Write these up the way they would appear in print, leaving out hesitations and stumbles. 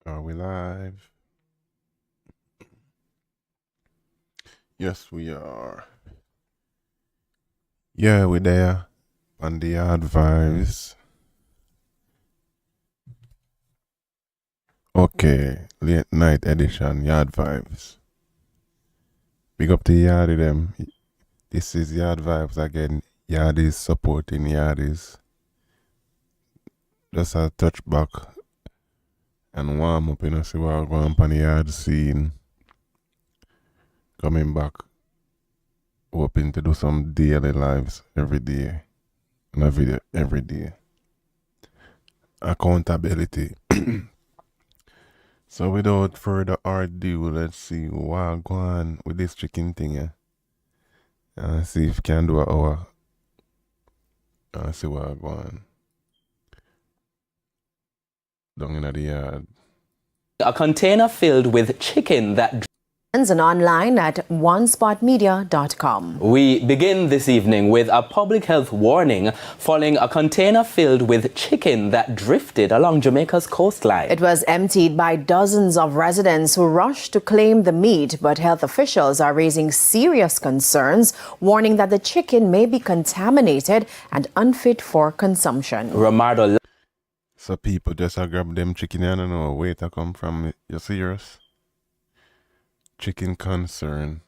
Are we live? Yes, we are. Yeah, we're there on the Yard Vibes. Okay, late night edition, Yard Vibes. Big up to Yardy them. This is Yard Vibes again. Yardies supporting Yardies. Just a touch back and warm up, see what going on the yard scene. Coming back, hoping to do some daily lives every day. And every day. Accountability. So without further ado, let's see what go on with this chicken thing, yeah. And see if we can do an hour. And see what go on. Down in the yard. A container filled with chicken that And online at onespotmedia.com. We begin this evening with a public health warning following a container filled with chicken that drifted along Jamaica's coastline. It was emptied by dozens of residents who rushed to claim the meat, but health officials are raising serious concerns, warning that the chicken may be contaminated and unfit for consumption. Romardo. So people just grab them chicken and I don't know where to come from. You serious? Chicken concern.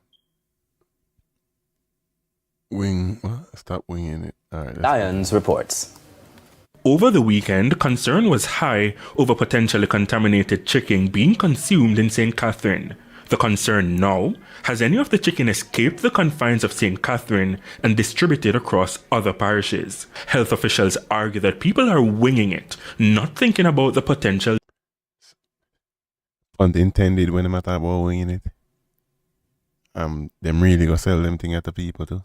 Stop winging it. All right, Lions reports. Over the weekend, concern was high over potentially contaminated chicken being consumed in St. Catherine. The concern now, has any of the chicken escaped the confines of St. Catherine and distributed across other parishes? Health officials argue that people are winging it, not thinking about the potential unintended when they matter about winging it. Them really go sell them thing at the people too.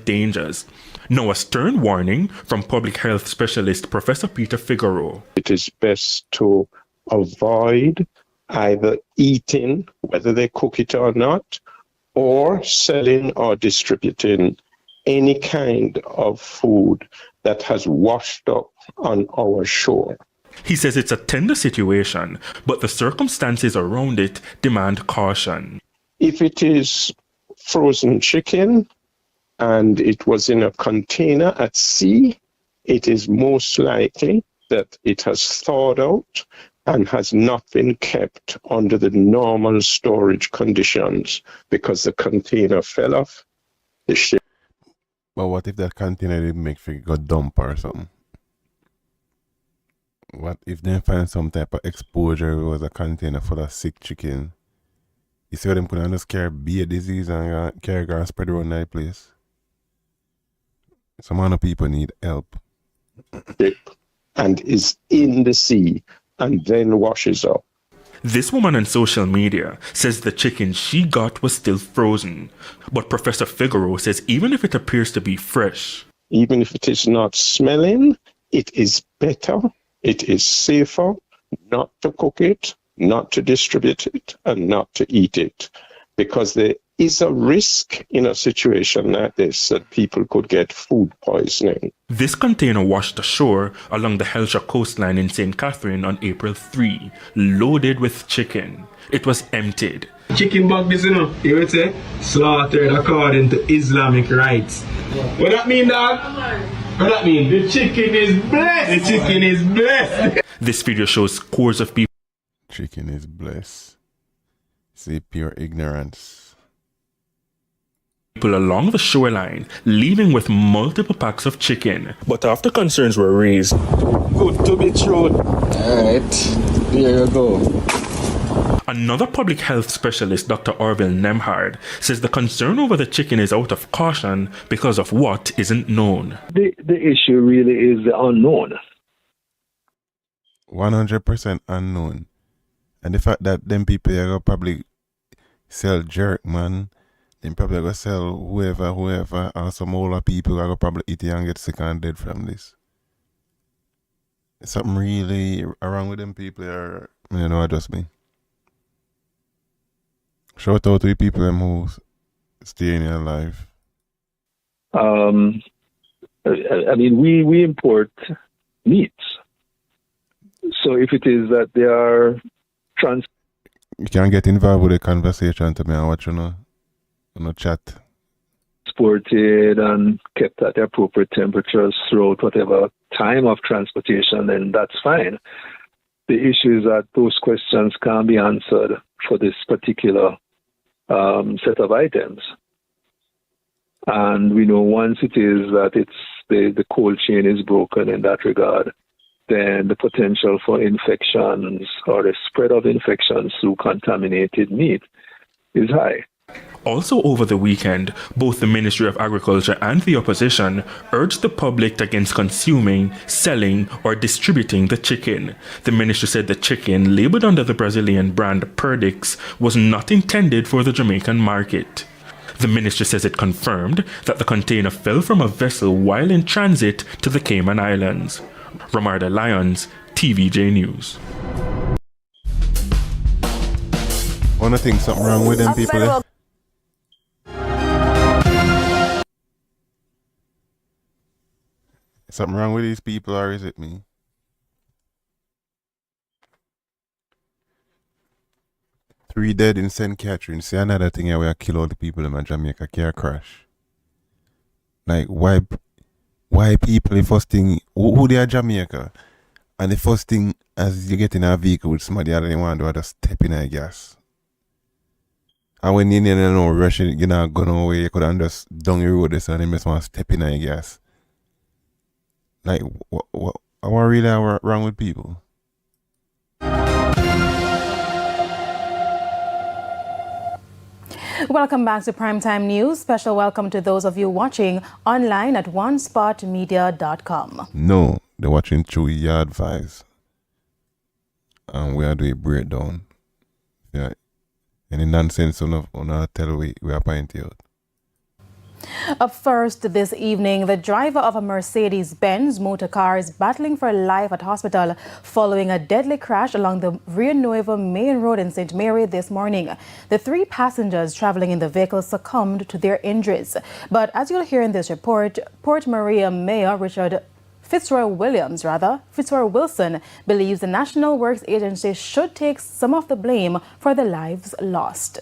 dangers. Now a stern warning from public health specialist Professor Peter Figueroa. It is best to avoid either eating, whether they cook it or not, or selling or distributing any kind of food that has washed up on our shore. He says it's a tender situation, but the circumstances around it demand caution. If it is frozen chicken and it was in a container at sea, it is most likely that it has thawed out and has not been kept under the normal storage conditions because the container fell off the ship. But what if that container didn't make for go dump or something? What if they find some type of exposure? It was a container full of sick chicken. You see what them could just carry beer disease and carry gas spread around that place? Some other people need help. And is in the sea and then washes up. This woman on social media says the chicken she got was still frozen. But Professor Figueroa says even if it appears to be fresh, even if it is not smelling, it is better, it is safer not to cook it, not to distribute it, and not to eat it. Because there is a risk in a situation like this that people could get food poisoning. This container washed ashore along the Hellshire coastline in St. Catherine on April 3, loaded with chicken. It was emptied. Chicken bug this, you would say, slaughtered according to Islamic rites. What that mean, dog? What that mean? The chicken is blessed! The chicken is blessed! This video shows scores of people. Chicken is blessed. See, pure ignorance. People along the shoreline leaving with multiple packs of chicken. But after concerns were raised, Good to be true. Alright, there you go. another public health specialist, Dr. Orville Nemhard, says the concern over the chicken is out of caution because of what isn't known. The issue really is the unknown. 100% unknown. And the fact that them people are gonna probably sell jerk, man. Then probably gonna sell whoever, and some older people are gonna probably eat it and get sick and dead from this. Something really wrong with them people are, just me. Shout out to the people them who stay in your life. I mean, we import meats. So if it is that they are You can get involved with the conversation to me and watch on a chat. transported and kept at the appropriate temperatures throughout whatever time of transportation, then that's fine. The issue is that those questions can't be answered for this particular set of items. And we know once it is that it's the cold chain is broken in that regard, then the potential for infections or the spread of infections through contaminated meat is high. Also over the weekend, both the Ministry of Agriculture and the opposition urged the public against consuming, selling, or distributing the chicken. The ministry said the chicken, labeled under the Brazilian brand Perdix, was not intended for the Jamaican market. The ministry says it confirmed that the container fell from a vessel while in transit to the Cayman Islands. Ramarda Lyons, TVJ News. Wanna think something wrong with them people? Eh? Something wrong with these people, or is it me? Three dead in St. Catherine. See another thing here where I kill all the people in my Jamaica car crash. Like why people the first thing who they are Jamaica, and the first thing as you get in a vehicle with somebody else they want to do is just step in a gas. And when you know rushing, you know going away, you could have just down your road this and they just want to step in a gas. Like what really wrong with people? Welcome back to Primetime News. Special welcome to those of you watching online at onespotmedia.com. No, they're watching through your advice. And we are doing a breakdown. Yeah. Any nonsense on our tell we are pointing out. Up first this evening, the driver of a Mercedes-Benz motor car is battling for life at hospital following a deadly crash along the Rio Nuevo main road in St. Mary this morning. The 3 passengers traveling in the vehicle succumbed to their injuries. But as you'll hear in this report, Port Maria Mayor Fitzroy Wilson believes the National Works Agency should take some of the blame for the lives lost.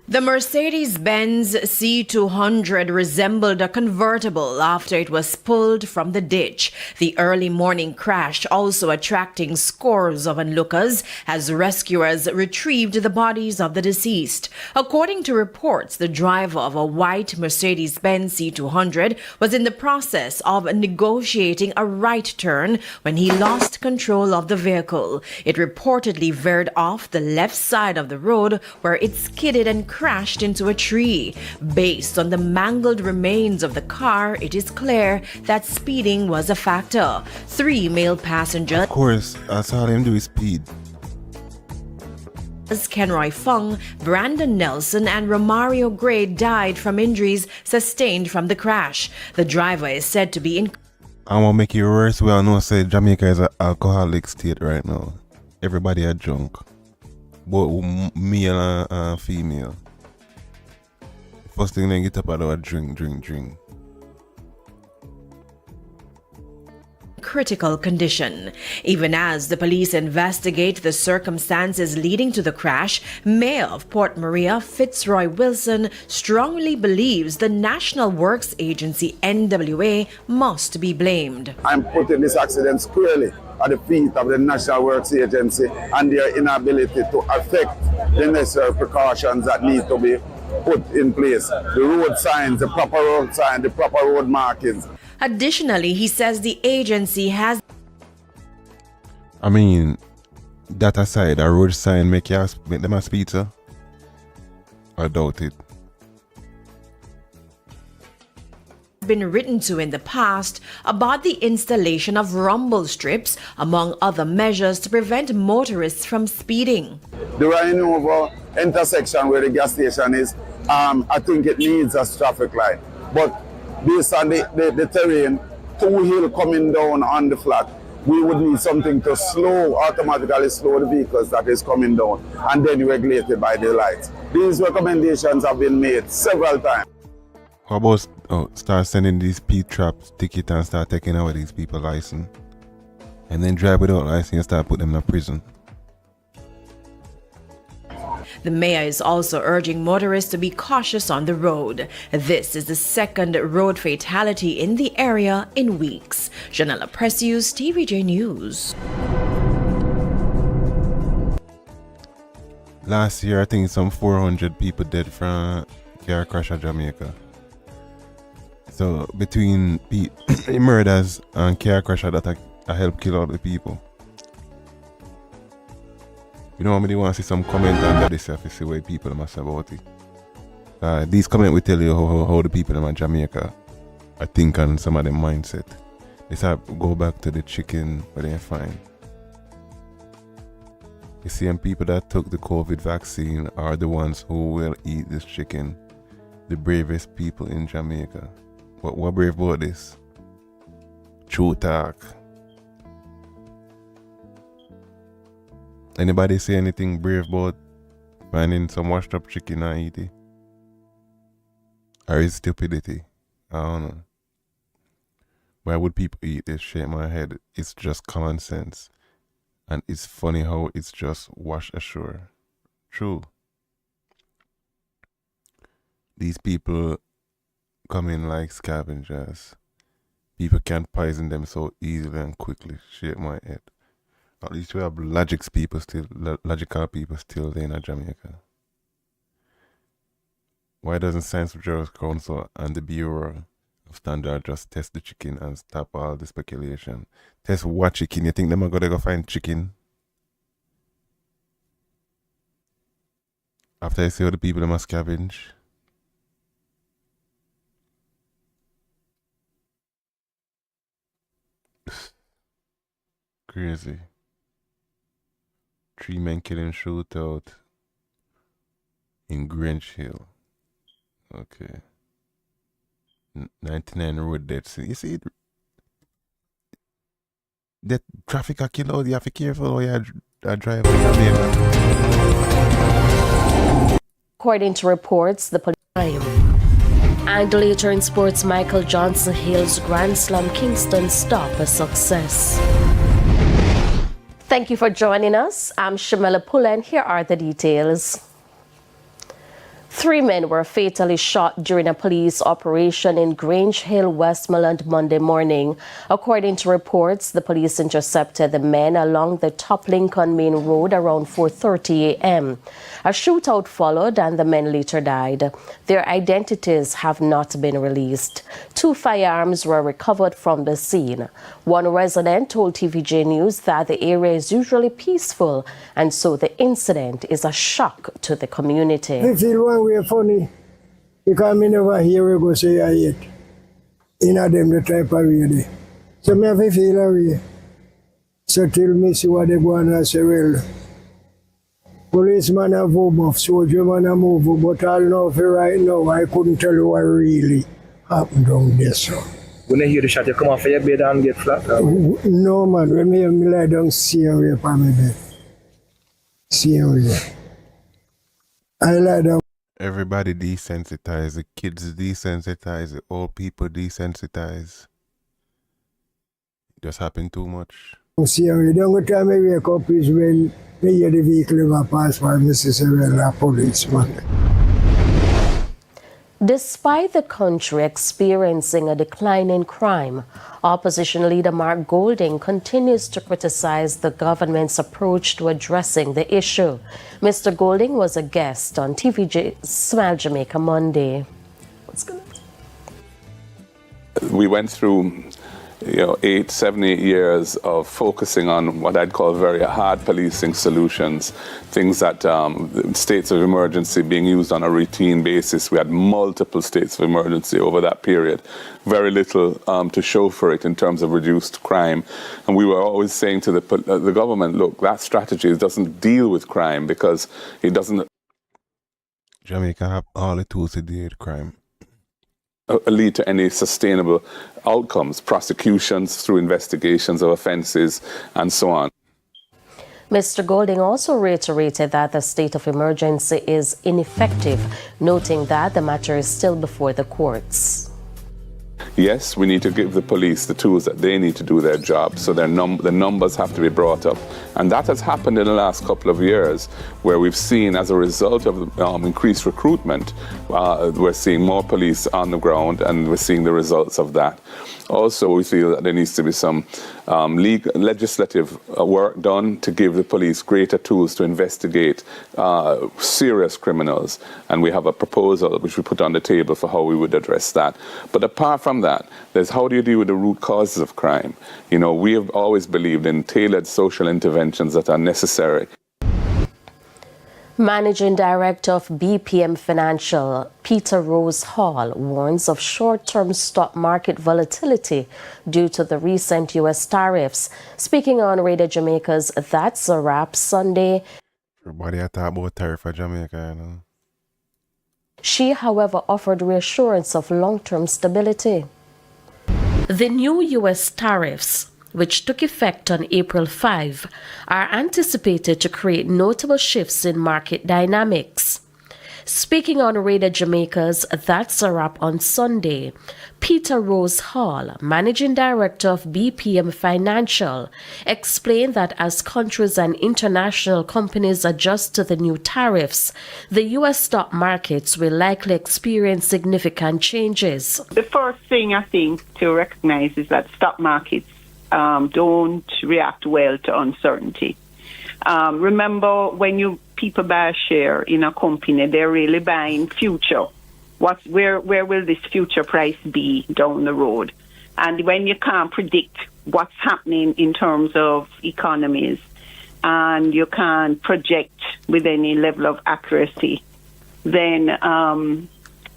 The Mercedes-Benz C200 resembled a convertible after it was pulled from the ditch. The early morning crash also attracting scores of onlookers as rescuers retrieved the bodies of the deceased. According to reports, the driver of a white Mercedes-Benz C200 was in the process of negotiating a right turn when he lost control of the vehicle. It reportedly veered off the left side of the road where it skidded and crashed into a tree. Based on the mangled remains of the car, it is clear that speeding was a factor. 3 male passengers, Of course, I saw them do his speed. Kenroy Fung, Brandon Nelson and Romario Gray died from injuries sustained from the crash. The driver is said to be in... I want to make it worse. We all know say Jamaica is an alcoholic state right now. Everybody are drunk. Both male and female. First thing they get up and do a drink. critical condition. Even as the police investigate the circumstances leading to the crash, Mayor of Port Maria, Fitzroy Wilson, strongly believes the National Works Agency, NWA, must be blamed. I'm putting this accident squarely at the feet of the National Works Agency and their inability to affect the necessary precautions that need to be put in place. The road signs, the proper road sign, the proper road markings. Additionally, he says the agency has... I mean, that aside, a road sign make them a speed, sir? I doubt it. been written to in the past about the installation of rumble strips, among other measures to prevent motorists from speeding. The Rhinover intersection where the gas station is, I think it needs a traffic light. But based on the terrain, 2 hills coming down on the flat, we would need something to automatically slow the vehicles that is coming down and then regulated by the lights. These recommendations have been made several times. How about start sending these speed traps ticket and start taking away these people's license? And then drive without license and start putting them in prison. The mayor is also urging motorists to be cautious on the road. This is the second road fatality in the area in weeks. Janella Precious, TVJ News. Last year, I think some 400 people dead from car crash at Jamaica. So between the murders and car crash that I help kill all the people. You know, I want to see some comment under this to see what people must about it. These comments will tell you how the people in Jamaica I think on some of their mindset. They say go back to the chicken, but they're fine. You see, and people that took the COVID vaccine are the ones who will eat this chicken. The bravest people in Jamaica. What brave about this? True talk. Anybody say anything brave about finding some washed up chicken and eat it? Or is stupidity? I don't know. Why would people eat this? Shake my head. It's just common sense. And it's funny how it's just washed ashore. True. These people come in like scavengers. People can't poison them so easily and quickly. Shake my head. At least we have logical people still there in Jamaica. Why doesn't Science Bureau Council and the Bureau of Standard just test the chicken and stop all the speculation? Test what chicken? You think them are gonna go find chicken? After I see how the people them must scavenge? Crazy. 3 men killing shootout in Grange Hill. Okay. 99 road deaths. You see, the traffic are killed out. You have to be careful how you drive. According to reports, the police. And later in sports, Michael Johnson hails Grand Slam Kingston stop a success. Thank you for joining us. I'm Shamela Pula, and here are the details. 3 men were fatally shot during a police operation in Grange Hill, Westmoreland, Monday morning. According to reports, the police intercepted the men along the Top Lincoln Main Road around 4:30 a.m. A shootout followed and the men later died. Their identities have not been released. 2 firearms were recovered from the scene. One resident told TVJ News that the area is usually peaceful, and so the incident is a shock to the community. We're funny because me never hear we go say I yet. In them the type of way they. So me have to feel away. So till me see what they go on and say, well, policeman have move, soldier man have move, but I'll know for right now I couldn't tell you what really happened down there. So. When you hear the shot, you come off of your bed and get flat? No man, when me lie down, see away from my bed. See away. I lie down. Everybody desensitized. The kids desensitized. The old people desensitized. It just happened too much. See away. The only time I wake up is when I hear the vehicle ever pass by Mrs. Well, a policeman. Despite the country experiencing a decline in crime, opposition leader Mark Golding continues to criticize the government's approach to addressing the issue. Mr. Golding was a guest on TVJ Smile Jamaica Monday. We went through 7, 8 years of focusing on what I'd call very hard policing solutions, things that states of emergency being used on a routine basis. We had multiple states of emergency over that period, very little to show for it in terms of reduced crime. And we were always saying to the government, look, that strategy doesn't deal with crime because it doesn't. Jamaica have all the tools to deal with crime. Lead to any sustainable outcomes, prosecutions through investigations of offences and so on. Mr. Golding also reiterated that the state of emergency is ineffective, noting that the matter is still before the courts. Yes, we need to give the police the tools that they need to do their job, so the numbers have to be brought up. And that has happened in the last couple of years, where we've seen, as a result of increased recruitment, we're seeing more police on the ground, and we're seeing the results of that. Also, we feel that there needs to be some legislative work done to give the police greater tools to investigate serious criminals. And we have a proposal which we put on the table for how we would address that. But apart from that, there's how do you deal with the root causes of crime? You know, we have always believed in tailored social interventions that are necessary. Managing Director of BPM Financial, Peter Rose Hall, warns of short-term stock market volatility due to the recent U.S. tariffs. Speaking on Radio Jamaica's That's a Wrap Sunday, everybody talk about tariff for Jamaica, you know. She, however, offered reassurance of long-term stability. The new U.S. tariffs, which took effect on April 5, are anticipated to create notable shifts in market dynamics. Speaking on Radio Jamaica's That's a Wrap on Sunday, Peter Rose Hall, Managing Director of BPM Financial, explained that as countries and international companies adjust to the new tariffs, the U.S. stock markets will likely experience significant changes. The first thing I think to recognize is that stock markets don't react well to uncertainty. Remember, when people buy a share in a company, they're really buying future. Where will this future price be down the road? And when you can't predict what's happening in terms of economies, and you can't project with any level of accuracy, then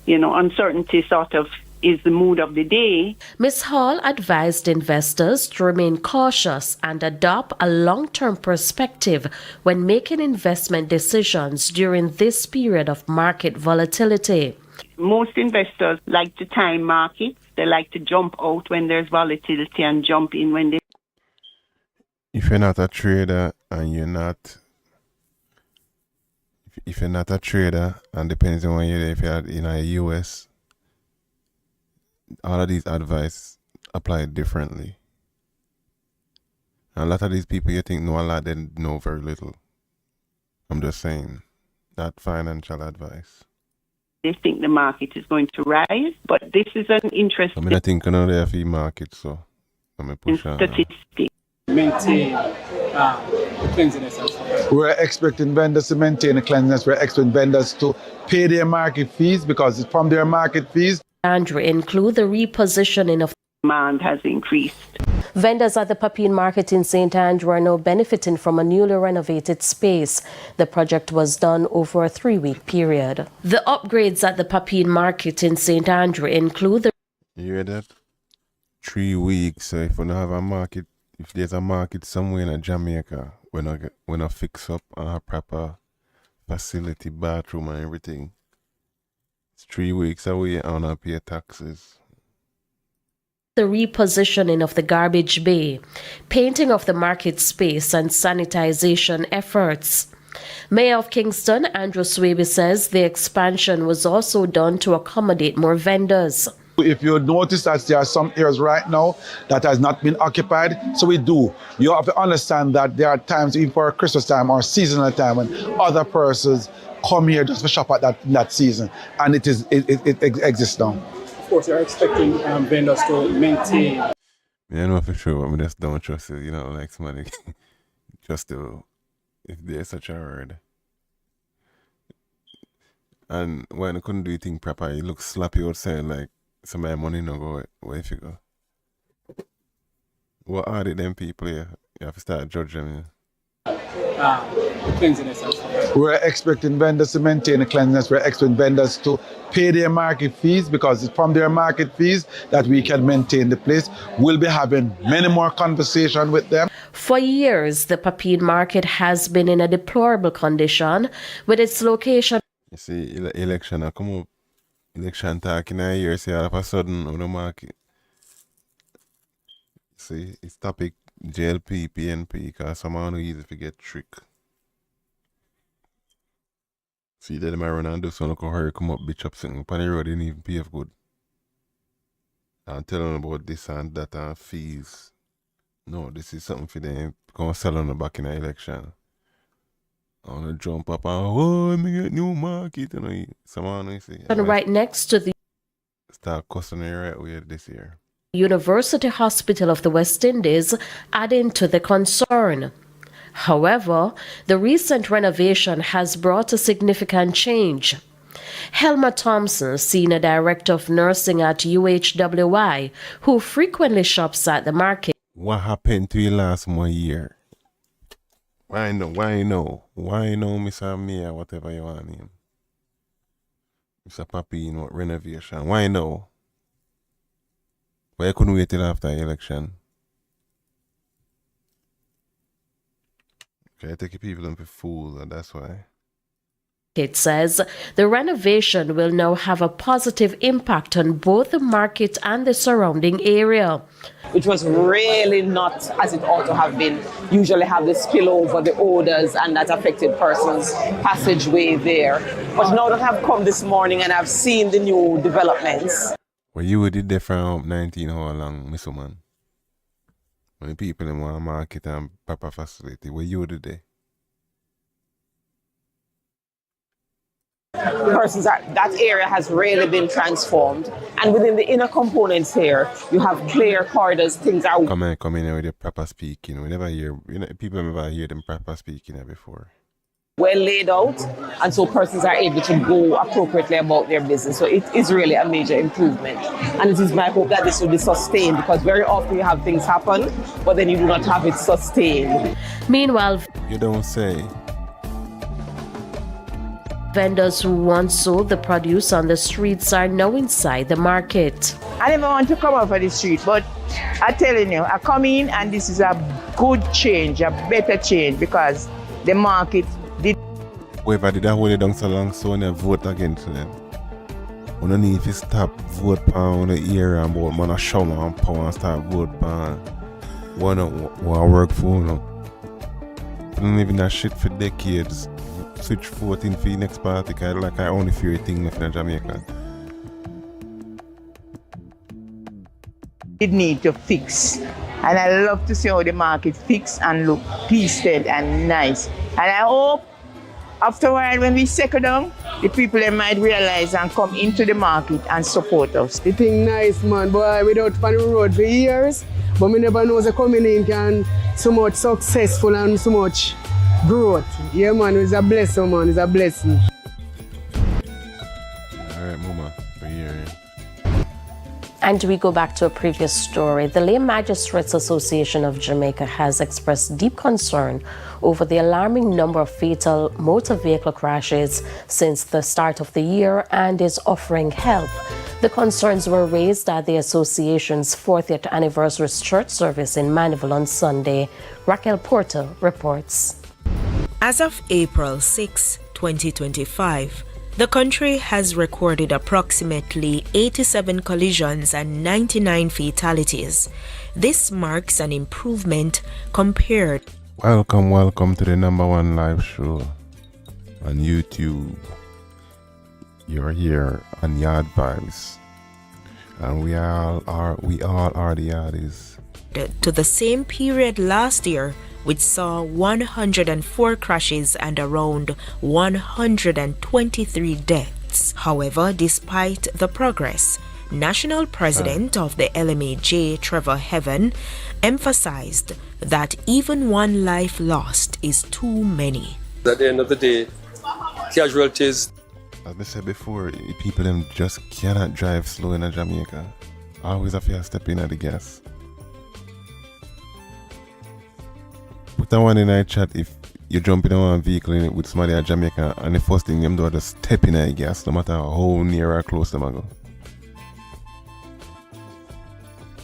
uncertainty sort of is the mood of the day. Ms. Hall advised investors to remain cautious and adopt a long-term perspective when making investment decisions during this period of market volatility. Most investors like to time markets. They like to jump out when there's volatility and jump in when they... If you're not a trader and if you're not a trader, and depends on when you're there, if you're in the US, all of these advice apply differently. And a lot of these people you think know a lot, they know very little. I'm just saying, not financial advice. They think the market is going to rise, but this is an interesting... I mean, I think I know they have market, so I'm going to push on. Statistic. Maintain cleanliness. We're expecting vendors to maintain the cleanliness. We're expecting vendors to pay their market fees, because it's from their market fees. Andrew include the repositioning of demand has increased. Vendors at the Papine Market in St. Andrew are now benefiting from a newly renovated space. The project was done over a 3-week period. The upgrades at the Papine Market in St. Andrew include the... You hear that? 3 weeks. So if we don't have a market, if there's a market somewhere in Jamaica, we're not fix up a proper facility, bathroom and everything. It's 3 weeks away and I pay taxes. The repositioning of the garbage bay, painting of the market space and sanitization efforts. Mayor of Kingston, Andrew Swaby, says the expansion was also done to accommodate more vendors. If you notice that there are some areas right now that has not been occupied, so we do. You have to understand that there are times, even for Christmas time or seasonal time, when other persons come here just to shop at that season, and it exists now. Of course, you're expecting vendors to maintain. I know for sure, but I just don't trust it. You know, like somebody just to, if there's such a word. And when I couldn't do anything proper, it looks sloppy outside, like somebody money no go where if you go. What are them people here? You have to start judging them. Cleanliness. We're expecting vendors to maintain the cleanliness. We're expecting vendors to pay their market fees, because it's from their market fees that we can maintain the place. We'll be having many more conversations with them. For years, the Papine Market has been in a deplorable condition with its location. You see, election I come up. Election talk in a year, see all of a sudden on the market. See, it's topic JLP, PNP, because someone who easy to get tricked. See that them run and do so, look how hurry come up, bitch up something. Upon the road, they didn't even pay for good. I'm telling them about this and that and fees. No, this is something for them going to sell on the back in the election. I want to jump up and, oh, me get new market. You know, someone will say. And right next to the start cussing the right way this year. University Hospital of the West Indies, adding to the concern. However, the recent renovation has brought a significant change. Helma Thompson, Senior Director of Nursing at UHWI, who frequently shops at the market. What happened to you last one year? Why no, Mr. Mayor, whatever you want him? Mr. Papi, you know, renovation. Why no? Why you couldn't wait till after the election? Okay, take people in for fools, and that's why. It says the renovation will now have a positive impact on both the market and the surrounding area. Which was really not as it ought to have been. Usually have the spillover, the odors, and that affected person's passageway there. But now that I've come this morning and I've seen the new developments. Well, you did there from 19 how long, Miss Woman? When the people in one market and proper facility, where you did there? Persons that area has really been transformed, and within the inner components here you have clear corridors. Things are come in here with your proper speaking. We never hear, people never hear them proper speaking here before. Well laid out, and so persons are able to go appropriately about their business. So it is really a major improvement, and it is my hope that this will be sustained, because very often you have things happen but then you do not have it sustained. Meanwhile, you don't say. Vendors who once sold the produce on the streets are now inside the market. I never want to come out of the street, but I'm telling you, I come in and this is a good change, a better change, because the market did. Whoever did that hold it down so long, so when they vote against them. We don't need to stop vote on the area and about man a shower and power and start vote on what work for no. We don't live in that shit for decades. Switch voting for the next party, cause like I only fear a thing left in Jamaica. It need to fix, and I love to see how the market fix and look peaceful and nice. And I hope after a while when we settle down, the people they might realize and come into the market and support us. The thing nice, man, boy, without on the road for years, but me never know the coming in can so much successful and so much growth. Yeah, man, it's a blessing, man. It's a blessing. All right, Mama, we're here. And we go back to a previous story. The Lay Magistrates Association of Jamaica has expressed deep concern over the alarming number of fatal motor vehicle crashes since the start of the year and is offering help. The concerns were raised at the association's 40th anniversary church service in Mandeville on Sunday. Raquel Porter reports. As of April 6, 2025, the country has recorded approximately 87 collisions and 99 fatalities. This marks an improvement compared. Welcome to the #1 live show on YouTube. You're here on Yard Vibes, and we all are the yardies. To the same period last year, which saw 104 crashes and around 123 deaths. However, despite the progress, National President of the LMAJ, Trevor Heaven, emphasized that even one life lost is too many. At the end of the day, casualties. As I said before, people them just cannot drive slow in Jamaica. Always have to step in at the gas. Put that one in a chat if you jump in one vehicle in it with somebody at Jamaica and the first thing them do is just step in at gas, no matter how near or close them go.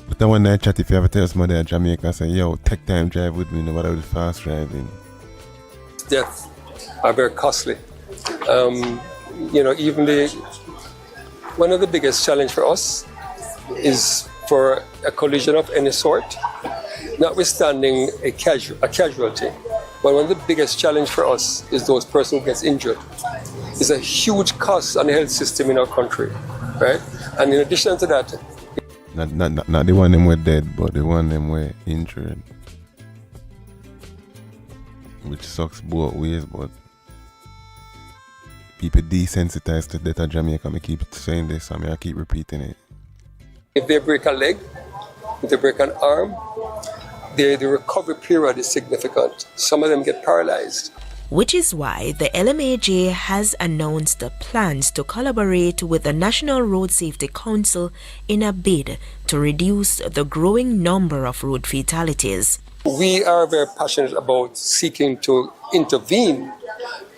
Put that one in a chat if you ever tell somebody at Jamaica say, yo, take time drive with me, no matter with fast driving. Deaths are very costly. One of the biggest challenge for us is for a collision of any sort, notwithstanding a casualty. But one of the biggest challenge for us is those person who gets injured. It's a huge cost on the health system in our country, right? And in addition to that, Not the one them were dead, but the one them were injured. Which sucks both ways, but people desensitized to death of Jamaica. I keep saying this, I keep repeating it. If they break a leg, if they break an arm, the recovery period is significant. Some of them get paralyzed. Which is why the LMAJ has announced the plans to collaborate with the National Road Safety Council in a bid to reduce the growing number of road fatalities. We are very passionate about seeking to intervene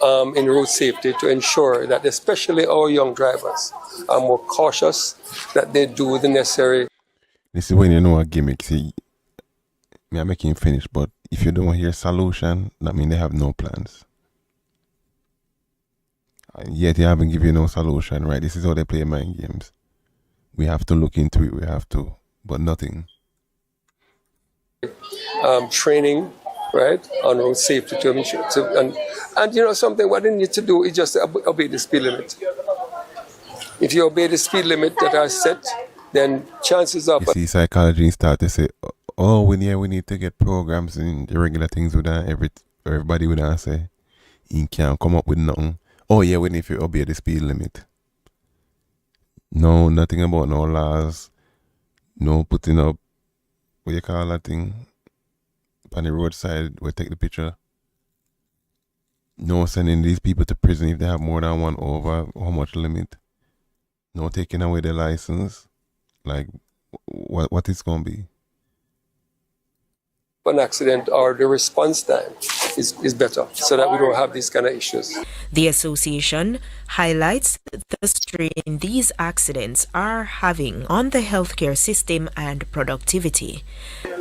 in road safety to ensure that especially our young drivers are more cautious, that they do the necessary. This is when you know a gimmick. See, me I make him finish, but if you don't hear solution, that means they have no plans. And yet they haven't given you no solution, right? This is how they play mind games. We have to look into it, we have to, but nothing. Training, right, on road safety to ensure, and you know something, what they need to do is just obey the speed limit. If you obey the speed limit that are set, then chances are... You see, psychology start to say, oh, we need to get programs and the regular things with that. Everybody would say, you can't come up with nothing. Oh yeah, we need to obey the speed limit. No, nothing about no laws. No putting up, what you call that thing, on the roadside, we take the picture. No sending these people to prison if they have more than one over how much limit. No taking away their license. Like, what it's going to be? An accident or the response time is better so that we don't have these kind of issues. The association highlights the strain these accidents are having on the healthcare system and productivity.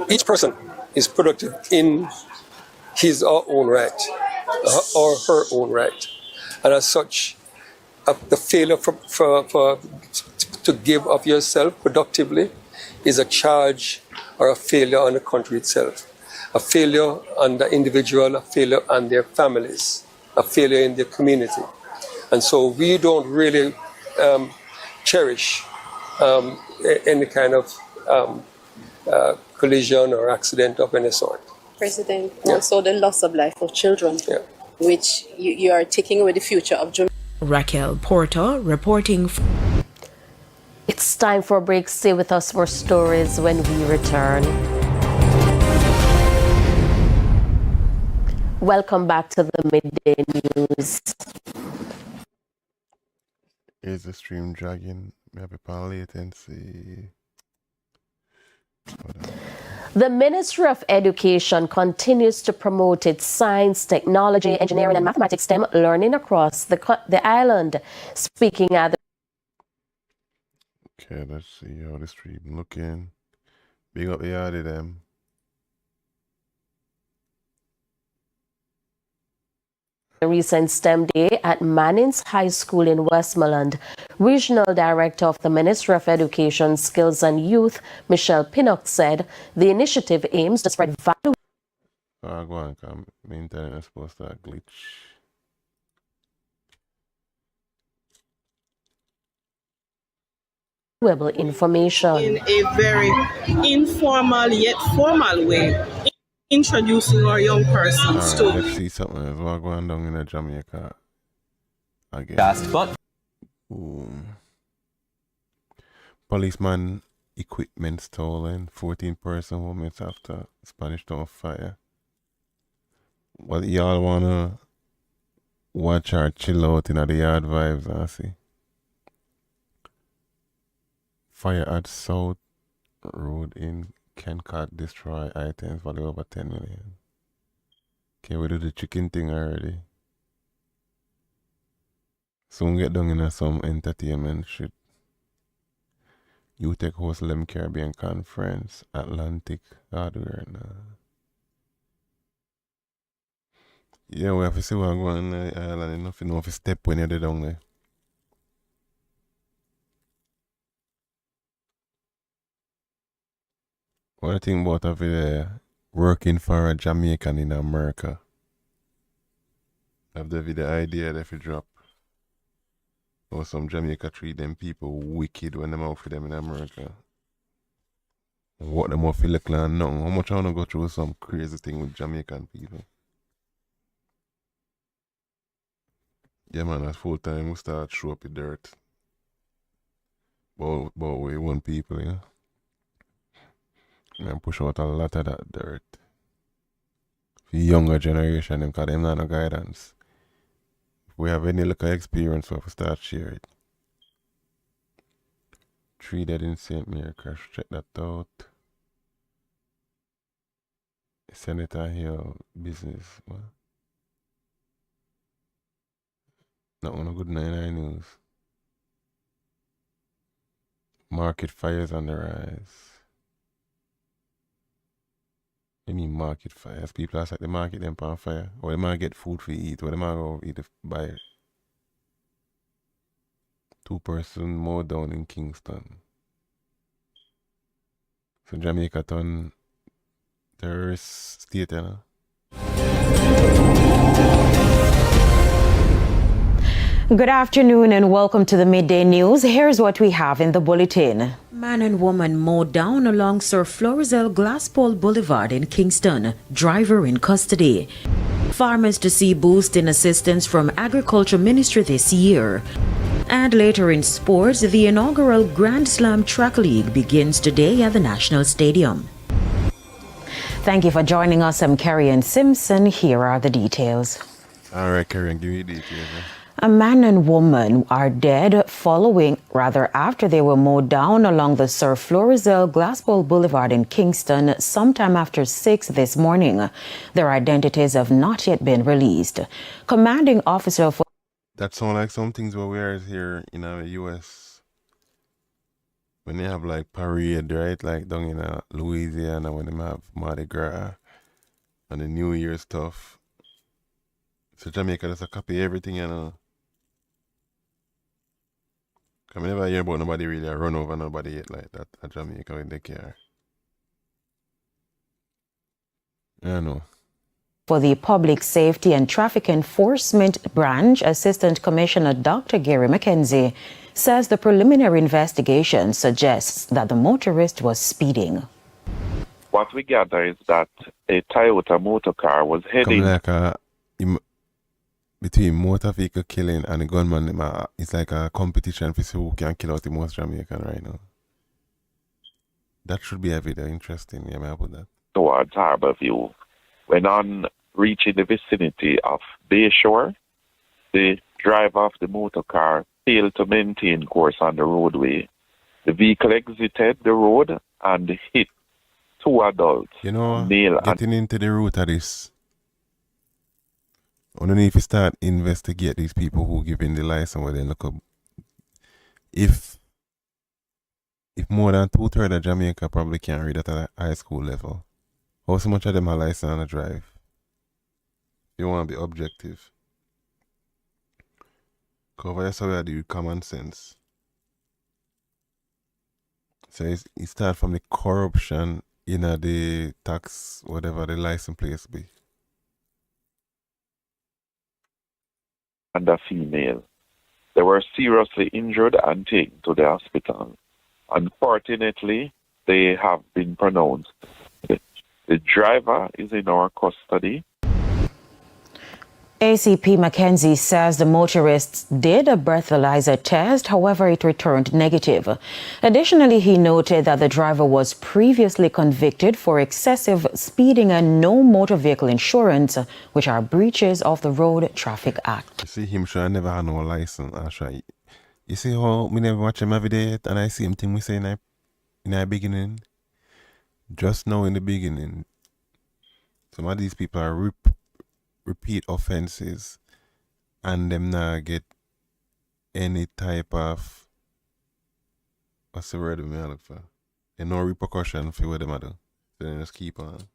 Each person is productive in his or her own right, or her own right. And as such, the failure to give of yourself productively is a charge or a failure on the country itself. A failure on the individual, a failure on their families, a failure in their community. And so we don't really cherish any kind of collision or accident of any sort. President, also the loss of life of children, which you are taking away the future of Jamaica. Raquel Porter reporting. It's time for a break. Stay with us for stories when we return. Welcome back to the Midday News. Is the stream dragging? Maybe latency. The Ministry of Education continues to promote its science, technology, engineering, and mathematics STEM learning across the island. Speaking at the... Okay, let's see how the stream looking. Big up the yard of them. The recent STEM Day at Mannings High School in Westmoreland. Regional Director of the Ministry of Education, Skills and Youth, Michelle Pinnock, said the initiative aims to spread value. Go on, come. My internet is supposed to glitch. Valuable information. In a very informal yet formal way. Introducing our young persons to. Let's see something else. What's going on in Jamaica again? Just but. Policeman equipment stolen. 14-person women after Spanish Town fire. Well, y'all wanna watch or chill out in the yard vibes, I see. Fire at South Road in Kencut destroy items value over 10 million. Okay, we do the chicken thing already. Soon get down in some entertainment shit. You take host Lem Caribbean Conference, Atlantic, hardware. Yeah, we have to see what's going on in the island. Enough to know if you step when you're down there. What do you think about of working for a Jamaican in America? Have the idea that if you drop or some Jamaica treat them people wicked when them out for them in America. What them off look like nothing. How much I wanna go through some crazy thing with Jamaican people? Yeah man, at full time we start show up the dirt. But we want people, yeah. And push out a lot of that dirt. For the younger generation, them, cause them not no guidance. If we have any little experience, we have to start share it. 3 dead in St. Mary crash, check that out. Senator Hill business. What? Not one good 99 news. Market fires on the rise. I mean market fires. People are at the market them on fire. Or they might get food for eat. Or they might go eat buy it. 2-person more down in Kingston. So Jamaica turn terrorist state, you know. Good afternoon and welcome to the Midday News. Here's what we have in the bulletin. Man and woman mowed down along Sir Florizel Glaspole Boulevard in Kingston. Driver in custody. Farmers to see boost in assistance from Agriculture Ministry this year. And later in sports, the inaugural Grand Slam Track League begins today at the National Stadium. Thank you for joining us. I'm Carrie Simpson. Here are the details. All right, Carrie, give me the details. A man and woman are dead after they were mowed down along the Sir Florizel Glaspole Boulevard in Kingston sometime after 6 this morning. Their identities have not yet been released. Commanding officer for... That sounds like some things what we are here in the U.S. When they have like parade, right? Like down in Louisiana when they have Mardi Gras and the New Year stuff. So Jamaica does a copy everything, you know. I never hear about nobody really run over nobody yet like that at Jamaica when they care. I know. For the Public Safety and Traffic Enforcement Branch, Assistant Commissioner Dr. Gary McKenzie says the preliminary investigation suggests that the motorist was speeding. What we gather is that a Toyota motor car was heading... Between motor vehicle killing and the gunman, it's like a competition for who can kill out the most Jamaican right now. That should be very interesting. Yeah, may I put that? Towards Harborview. When on reaching the vicinity of Bayshore, the driver of the motor car failed to maintain course on the roadway. The vehicle exited the road and hit 2 adults. You know, getting into the root of this, I don't know if you start investigate these people who give in the license where they look up. If more than 2/3 of Jamaica probably can't read at a high school level, how so much of them have license on a drive? You want to be objective. Cover yourself with the common sense. So it start from the corruption in the tax, whatever the license place be. And a female. They were seriously injured and taken to the hospital. Unfortunately, they have been pronounced. The driver is in our custody. ACP McKenzie says the motorists did a breathalyzer test, however it returned negative. Additionally, he noted that the driver was previously convicted for excessive speeding and no motor vehicle insurance, which are breaches of the Road Traffic Act. You see him sure I never had no license. You see how we never watch him every day and I see him thing we say in the beginning. Just now in the beginning, some of these people are repeat offenses and them not get any type of, what's the word I look for? And no repercussion for what them do. So they just keep on.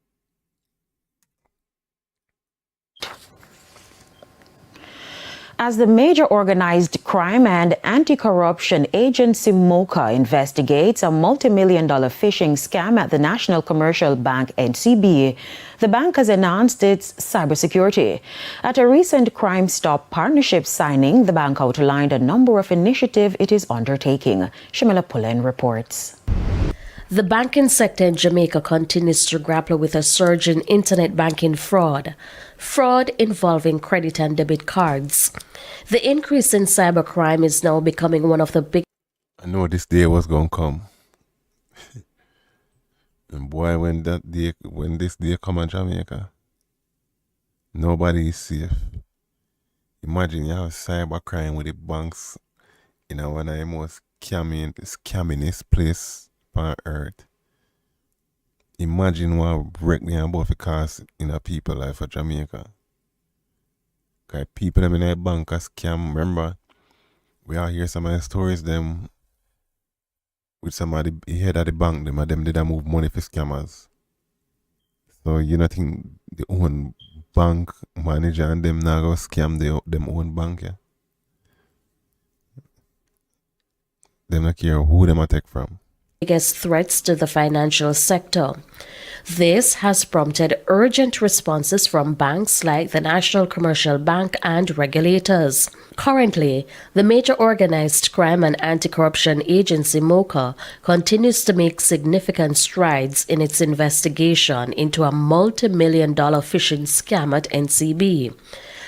As the major organized crime and anti-corruption agency MOCA investigates a multi-million-dollar phishing scam at the National Commercial Bank NCBA, the bank has enhanced its cybersecurity. At a recent Crime Stop partnership signing, the bank outlined a number of initiatives it is undertaking. Shamila Pullen reports. The banking sector in Jamaica continues to grapple with a surge in internet banking fraud involving credit and debit cards. The increase in cybercrime is now becoming one of the big. I know this day was gonna come. And boy, when this day come in Jamaica, nobody is safe. Imagine you have cybercrime with the banks, one of the most scammingest place on earth. Imagine what break me about the cost in a people life for Jamaica. Because people them in a bank a scam. Remember, we all hear some of the stories them with somebody head of the bank them and them did a move money for scammers. So you don't think the own bank manager and them now go scam them own bank, yeah? Them not care who them a take from. Biggest threats to the financial sector. This has prompted urgent responses from banks like the National Commercial Bank and regulators. Currently, the major organized crime and anti-corruption agency MOCA continues to make significant strides in its investigation into a multi-million-dollar phishing scam at NCB.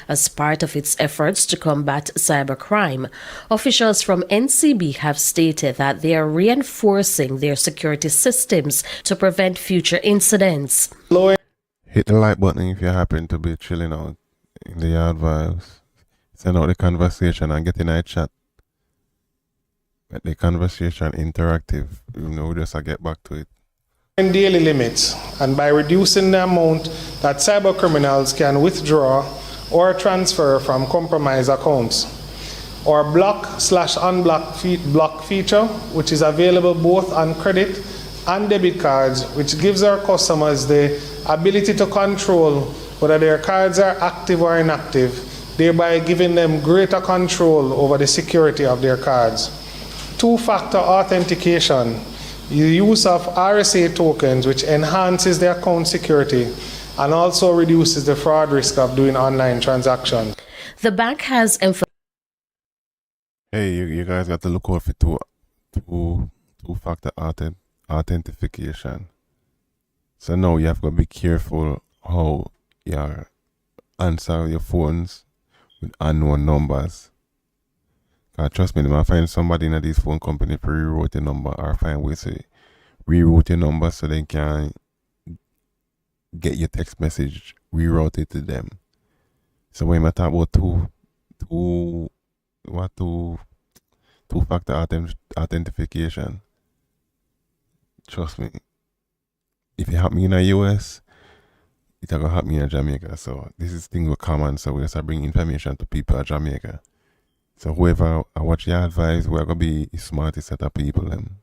As part of its efforts to combat cybercrime, officials from NCB have stated that they are reinforcing their security systems to prevent future incidents. Hit the like button if you happen to be chilling out in the yard vibes. Send out the conversation and get in a chat. Make the conversation interactive. We just get back to it. Daily limits, and by reducing the amount that cyber criminals can withdraw or transfer from compromised accounts. Or block/unblock feature, which is available both on credit and debit cards, which gives our customers the ability to control whether their cards are active or inactive, thereby giving them greater control over the security of their cards. Two-factor authentication, the use of RSA tokens, which enhances the account security and also reduces the fraud risk of doing online transactions. The bank has Hey, you guys got to look out for two-factor authentication. So now you have to be careful how you answer your phones with unknown numbers. Trust me, you might find somebody in these phone company to reroute your number or find ways to reroute your number so they can get your text message rerouted to them. So when I talk about two-factor authentication, trust me, if it happen in the US, it's gonna happen in Jamaica. So this is things are common, so we just bring information to people in Jamaica. So whoever I watch your advice, we're gonna be the smartest set of people them.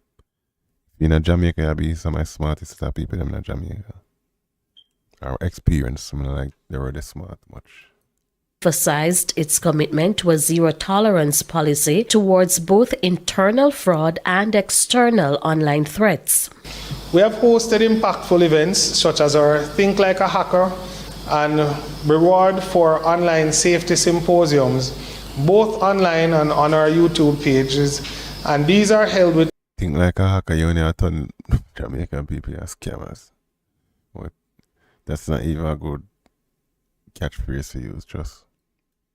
In Jamaica, you'll be some of the smartest set of people them in Jamaica. Our experience, something like they were the smart much. Emphasized its commitment to a zero-tolerance policy towards both internal fraud and external online threats. We have hosted impactful events such as our Think Like a Hacker and Reward for Online Safety Symposiums, both online and on our YouTube pages, and these are held with Think Like a Hacker, you only turn Jamaican people as scammers. But that's not even a good catchphrase to use, just.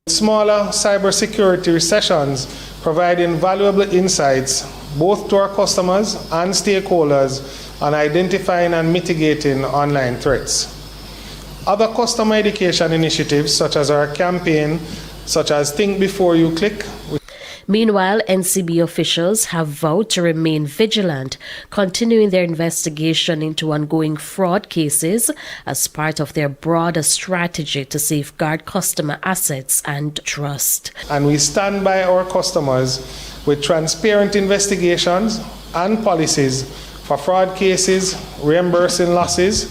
Smaller cybersecurity sessions providing valuable insights both to our customers and stakeholders on identifying and mitigating online threats. Other customer education initiatives such as our campaign, such as Think Before You Click. Meanwhile, NCB officials have vowed to remain vigilant, continuing their investigation into ongoing fraud cases as part of their broader strategy to safeguard customer assets and trust. And we stand by our customers with transparent investigations and policies for fraud cases, reimbursing losses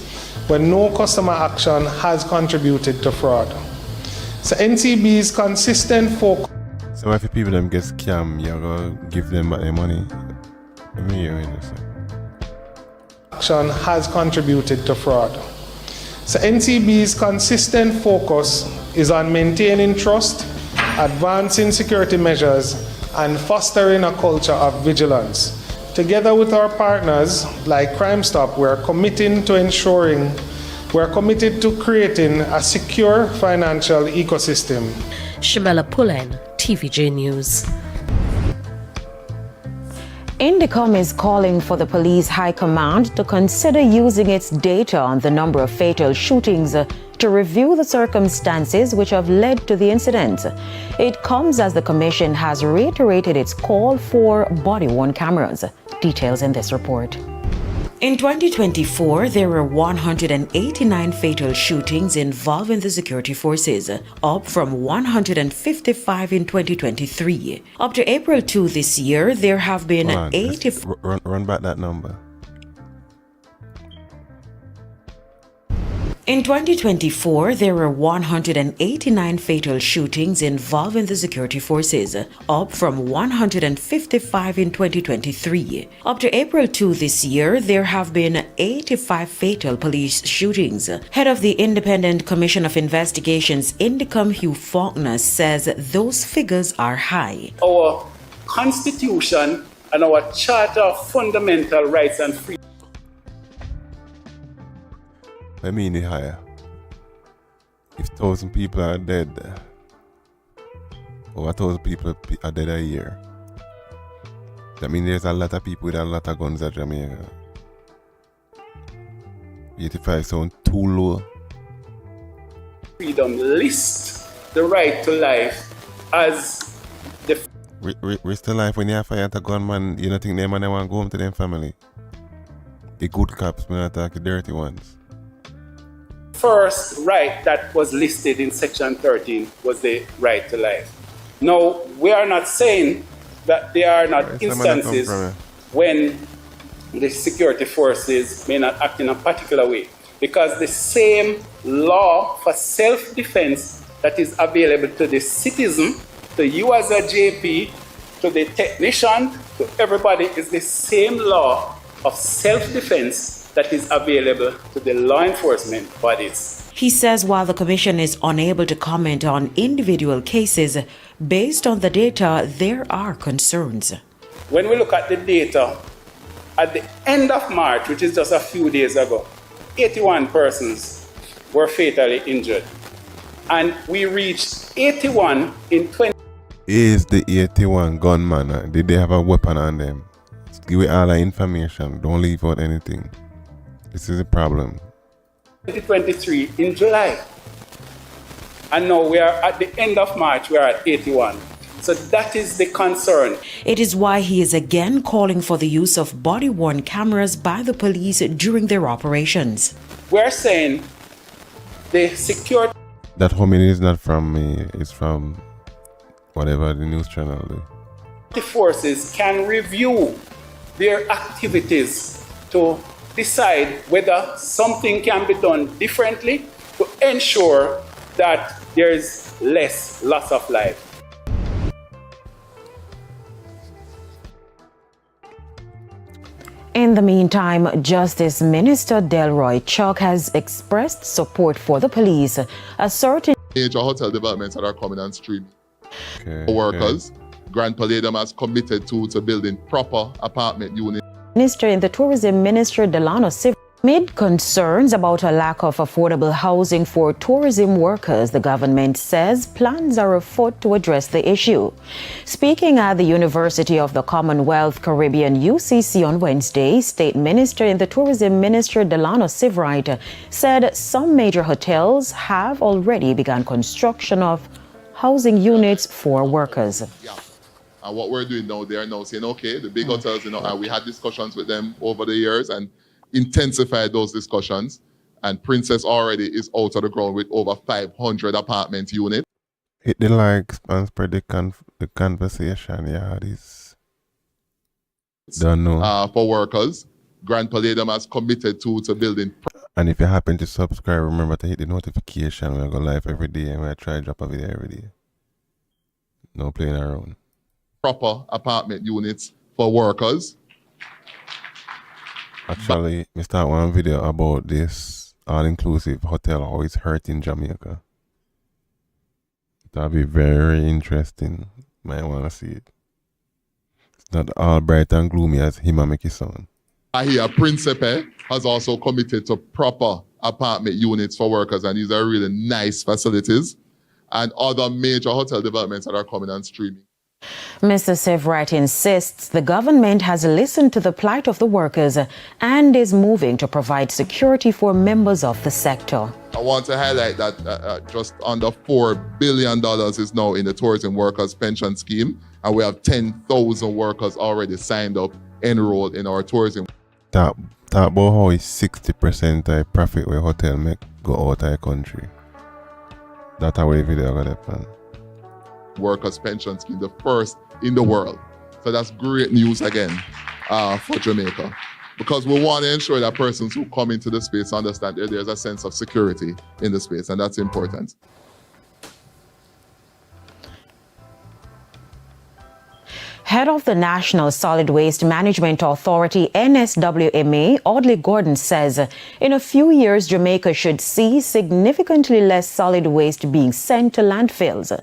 when no customer action has contributed to fraud. So NCB's consistent focus. So if people them get scammed, you're going to give them back their money? Let me hear you say. Action has contributed to fraud. So NCB's consistent focus is on maintaining trust, advancing security measures, and fostering a culture of vigilance. together with our partners like Crime Stop, we're committed to creating a secure financial ecosystem. Shamela Pullen, TVJ News. Indicom is calling for the police high command to consider using its data on the number of fatal shootings to review the circumstances which have led to the incidents. It comes as the commission has reiterated its call for body-worn cameras. Details in this report. In 2024, there were 189 fatal shootings involving the security forces, up from 155 in 2023. Up to April 2 this year, there have been 85. Run back that number. In 2024, there were 189 fatal shootings involving the security forces, up from 155 in 2023. Up to April 2 this year, there have been 85 fatal police shootings. Head of the Independent Commission of Investigations, Indicom Hugh Faulkner, says those figures are high. Our Constitution and our Charter of Fundamental Rights and Freedoms. I mean it higher. If 1,000 people are dead, over 1,000 people are dead a year, that means there's a lot of people with a lot of guns at Jamaica. 85 sound too low. Freedom lists the right to life as the risk to life when you have fire at a gunman. You don't think them man want to go home to them family? The good cops may attack the dirty ones. first right that was listed in Section 13 was the right to life. Now, we are not saying that there are not instances when the security forces may not act in a particular way, because the same law for self-defense that is available to the citizen, to you as a JP, to the technician, to everybody, is the same law of self-defense that is available to the law enforcement bodies. He says while the Commission is unable to comment on individual cases, based on the data, there are concerns. When we look at the data, at the end of March, which is just a few days ago, 81 persons were fatally injured. And we reached 81 in 20. Is the 81 gunman? Did they have a weapon on them? Give it all the information. Don't leave out anything. This is a problem. 2023 in July. And now we are at the end of March, we are at 81. So that is the concern. It is why he is again calling for the use of body-worn cameras by the police during their operations. We're saying the security... That homie is not from me. It's from whatever the news channel do. The forces can review their activities to decide whether something can be done differently to ensure that there is less loss of life. In the meantime, Justice Minister Delroy Chuck has expressed support for the police. A certain major hotel developments that are coming on stream. Workers, Grand Palladium has committed to building proper apartment units. Minister in the Tourism Minister Delano Civ. Amid concerns about a lack of affordable housing for tourism workers, the government says plans are afoot to address the issue. Speaking at the University of the Commonwealth Caribbean UCC on Wednesday, State Minister in the Tourism Minister Delano Civrite said some major hotels have already begun construction of housing units for workers. And what we're doing now, they are now saying, okay, the big hotels, and we had discussions with them over the years and intensified those discussions. And Princess already is out of the ground with over 500 apartment units. Hit the likes and spread the conversation. Yeah, this. Don't know. For workers, Grand Palladium has committed to building. And if you happen to subscribe, remember to hit the notification. We're going live every day and we're trying to drop a video every day. No playing around. Proper apartment units for workers. Actually, I start one video about this all-inclusive hotel, how it's hurting Jamaica. That'll be very interesting. Might want to see it. Not all bright and gloomy as him and make it sound. I hear Principe has also committed to proper apartment units for workers, and these are really nice facilities, and other major hotel developments that are coming on streaming. Mr. Severite insists the government has listened to the plight of the workers and is moving to provide security for members of the sector. I want to highlight that just under $4 billion is now in the tourism workers pension scheme, and we have 10,000 workers already signed up, enrolled in our tourism. Talk about how it's 60% of profit where hotel make go out of the country. That's how we video got that plan. Workers pension scheme, the first in the world. So that's great news again for Jamaica, because we want to ensure that persons who come into the space understand that there's a sense of security in the space, and that's important. Head of the National Solid Waste Management Authority, NSWMA, Audley Gordon says in a few years, Jamaica should see significantly less solid waste being sent to landfills.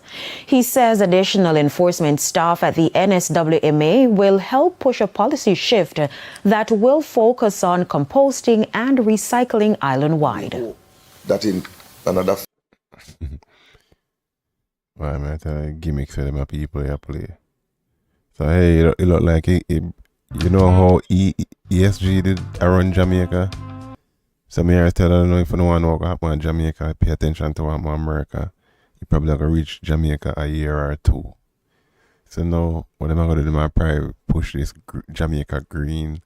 He says additional enforcement staff at the NSWMA will help push a policy shift that will focus on composting and recycling island-wide. That in another... Why am I telling you gimmicks for them people here play? So hey, it look like you know how ESG did around Jamaica? So me I tell you, if you don't want to walk up on Jamaica, pay attention to what America. You probably have to reach Jamaica a year or two. So now, what am I going to do? I probably push this Jamaica green,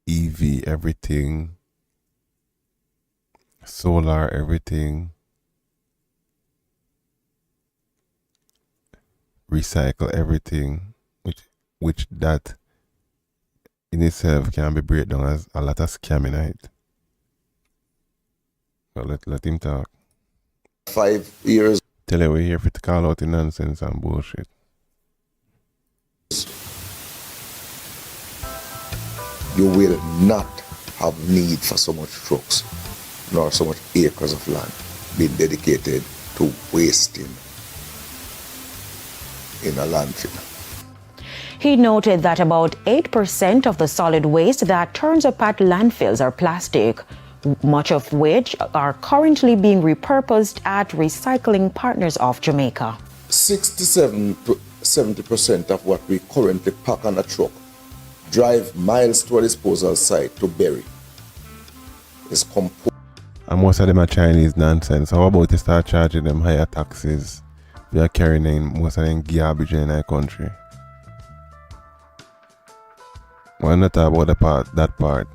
EV, everything, solar, everything. Recycle everything, which that in itself can be breakdown as a lot of scamming it. But let him talk. 5 years. Tell you we're here for to call out the nonsense and bullshit. You will not have need for so much trucks, nor so much acres of land being dedicated to wasting in a landfill. He noted that about 8% of the solid waste that turns up at landfills are plastic, much of which are currently being repurposed at Recycling Partners of Jamaica. 67 to 70% of what we currently pack on a truck drive miles to a disposal site to bury is composed. And most of them are Chinese nonsense. How about you start charging them higher taxes? We are carrying in most of them garbage in our country. Why not talk about that part?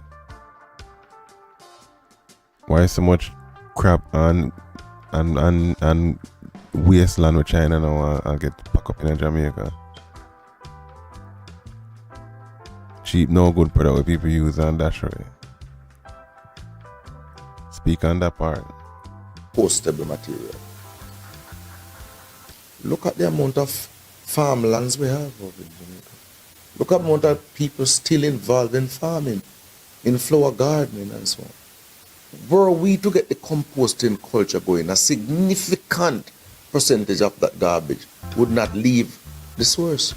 Why so much crap and wasteland with China now and get packed up in Jamaica? Cheap, no good product where people use and dash away. Speak on that part. Postable material. Look at the amount of farmlands we have over in Jamaica. Look at the amount of people still involved in farming, in flower gardening and so on. Were we to get the composting culture going, a significant percentage of that garbage would not leave the source.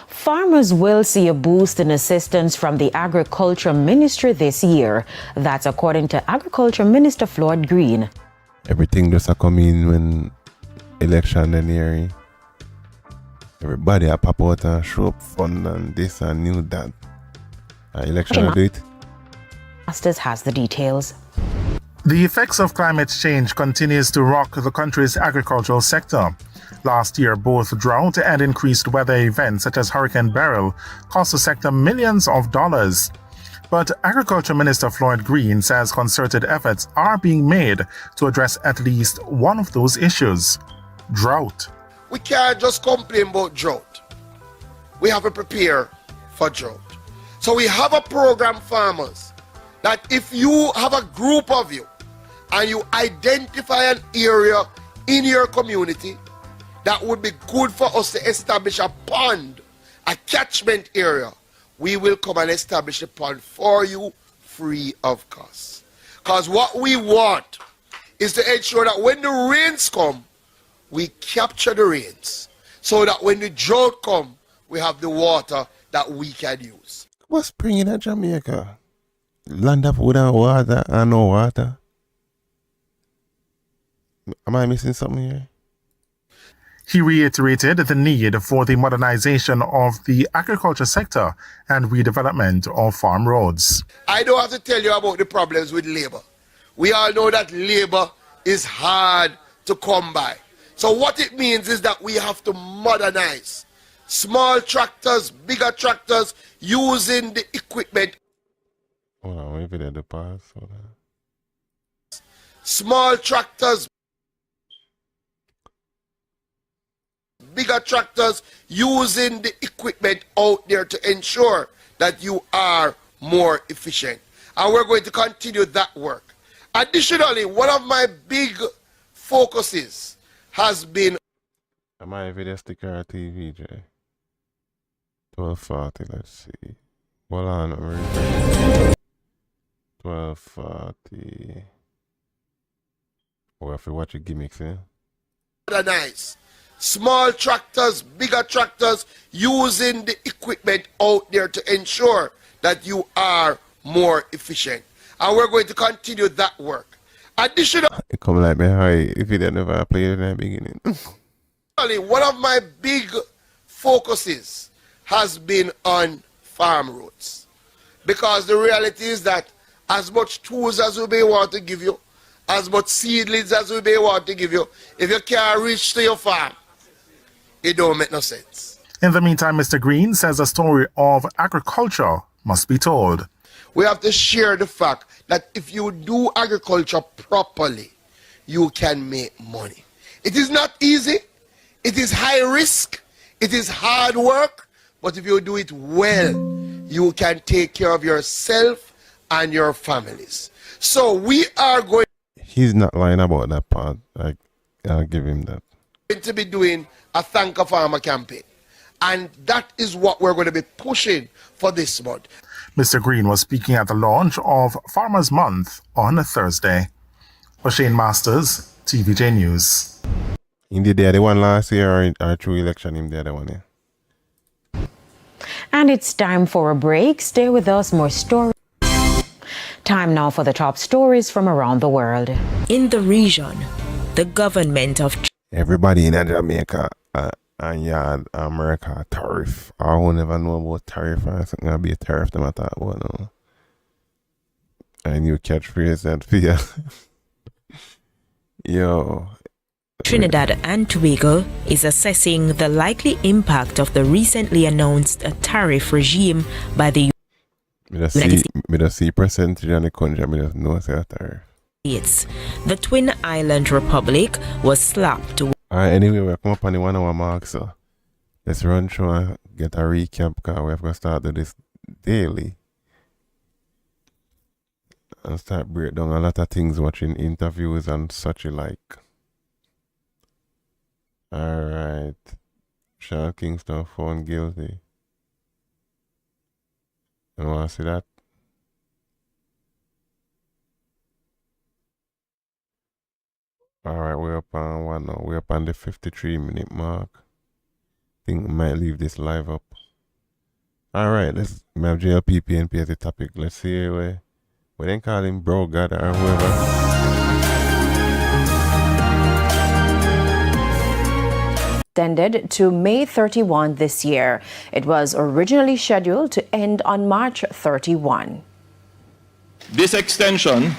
Farmers will see a boost in assistance from the Agriculture Ministry this year. That's according to Agriculture Minister Floyd Green. Everything just a come in when election then nearing. Everybody a pop out and show up fund and this and new that. Election do it. Masters has the details. The effects of climate change continues to rock the country's agricultural sector. Last year, both drought and increased weather events such as Hurricane Beryl cost the sector millions of dollars. But Agriculture Minister Floyd Green says concerted efforts are being made to address at least one of those issues: drought. We can't just complain about drought. We have to prepare for drought. So we have a program, farmers, that if you have a group of you and you identify an area in your community that would be good for us to establish a pond, a catchment area, we will come and establish a pond for you free of cost. Because what we want is to ensure that when the rains come, we capture the rains so that when the drought comes, we have the water that we can use. What's spring in Jamaica? Land of wood and water and no water. Am I missing something here? He reiterated the need for the modernization of the agriculture sector and redevelopment of farm roads. I don't have to tell you about the problems with labor. We all know that labor is hard to come by. So what it means is that we have to modernize. Small tractors, bigger tractors, using the equipment. Hold on, wait for that to pass. Hold on. Small tractors, bigger tractors, using the equipment out there to ensure that you are more efficient. And we're going to continue that work. Additionally, one of my big focuses has been... Am I a video sticker or TV, Jay? 1240, let's see. Hold on, 1240. Oh, I have to watch your gimmicks, eh? Nice. Small tractors, bigger tractors, using the equipment out there to ensure that you are more efficient. And we're going to continue that work. Additionally, it come like me high if you didn't never play it in the beginning. one of my big focuses has been on farm roads. Because the reality is that as much tools as we may want to give you, as much seedlings as we may want to give you, if you can't reach to your farm, it don't make no sense. In the meantime, Mr. Green says the story of agriculture must be told. We have to share the fact that if you do agriculture properly, you can make money. It is not easy. It is high risk. It is hard work. But if you do it well, you can take care of yourself and your families. So we are going... He's not lying about that part. I'll give him that. To be doing a Thank a Farmer campaign. And that is what we're going to be pushing for this month. Mr. Green was speaking at the launch of Farmers Month on Thursday. For Shane Masters, TVJ News. Indeed, they are the one last year or through election, him the other one, yeah. And it's time for a break. Stay with us, more stories. Time now for the top stories from around the world. In the region, the government of everybody in Jamaica and America tariff. I will never know about tariff. I think gonna be a tariff them at that one. No. A new catchphrase that fear. Yo. Trinidad and Tobago is assessing the likely impact of the recently announced tariff regime by the United States percentage on the country. I just know say tariff. The Twin Island Republic was slapped. Anyway, we come up on the 1 hour mark, so let's run through and get a recap because we have to start to this daily and start break down a lot of things, watching interviews and such like. Alright. Sean Kingston found guilty. You want to see that? Alright, we're up on one now. We're up on the 53-minute mark. Think we might leave this live up. Alright, let's have JLPPNP as a topic. Let's see where we then call him Bro God or whoever. Extended to May 31 this year. It was originally scheduled to end on March 31. This extension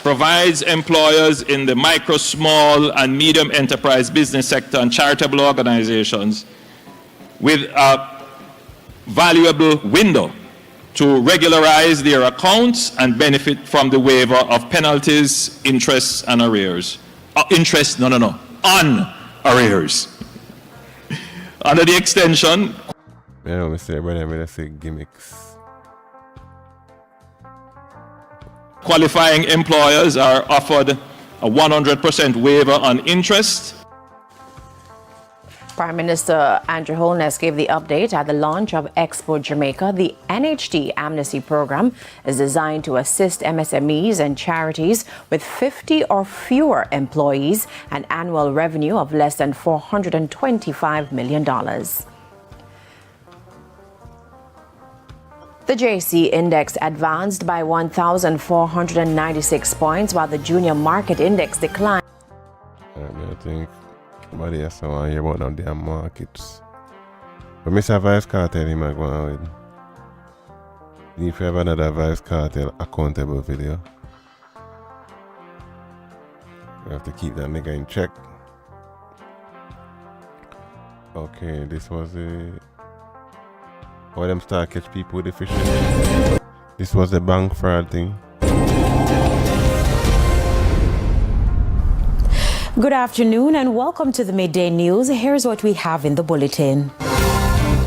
provides employers in the micro, small, and medium enterprise business sector and charitable organizations with a valuable window to regularize their accounts and benefit from the waiver of penalties, interests, and arrears. On arrears. Under the extension, yeah, we say, brother, I say gimmicks. Qualifying employers are offered a 100% waiver on interest. Prime Minister Andrew Holness gave the update at the launch of Expo Jamaica. The NHD Amnesty Program is designed to assist MSMEs and charities with 50 or fewer employees and annual revenue of less than $425 million. The JC Index advanced by 1,496 points, while the Junior Market Index declined. I think nobody else want to hear about them damn markets. But Mr. Vice Cartel, he might go on with. If you have another Vice Cartel accountable video, we have to keep that nigga in check. Okay, this was a... Why them start catch people with the fishing? This was the bank fraud thing. Good afternoon and welcome to the Midday News. Here's what we have in the bulletin.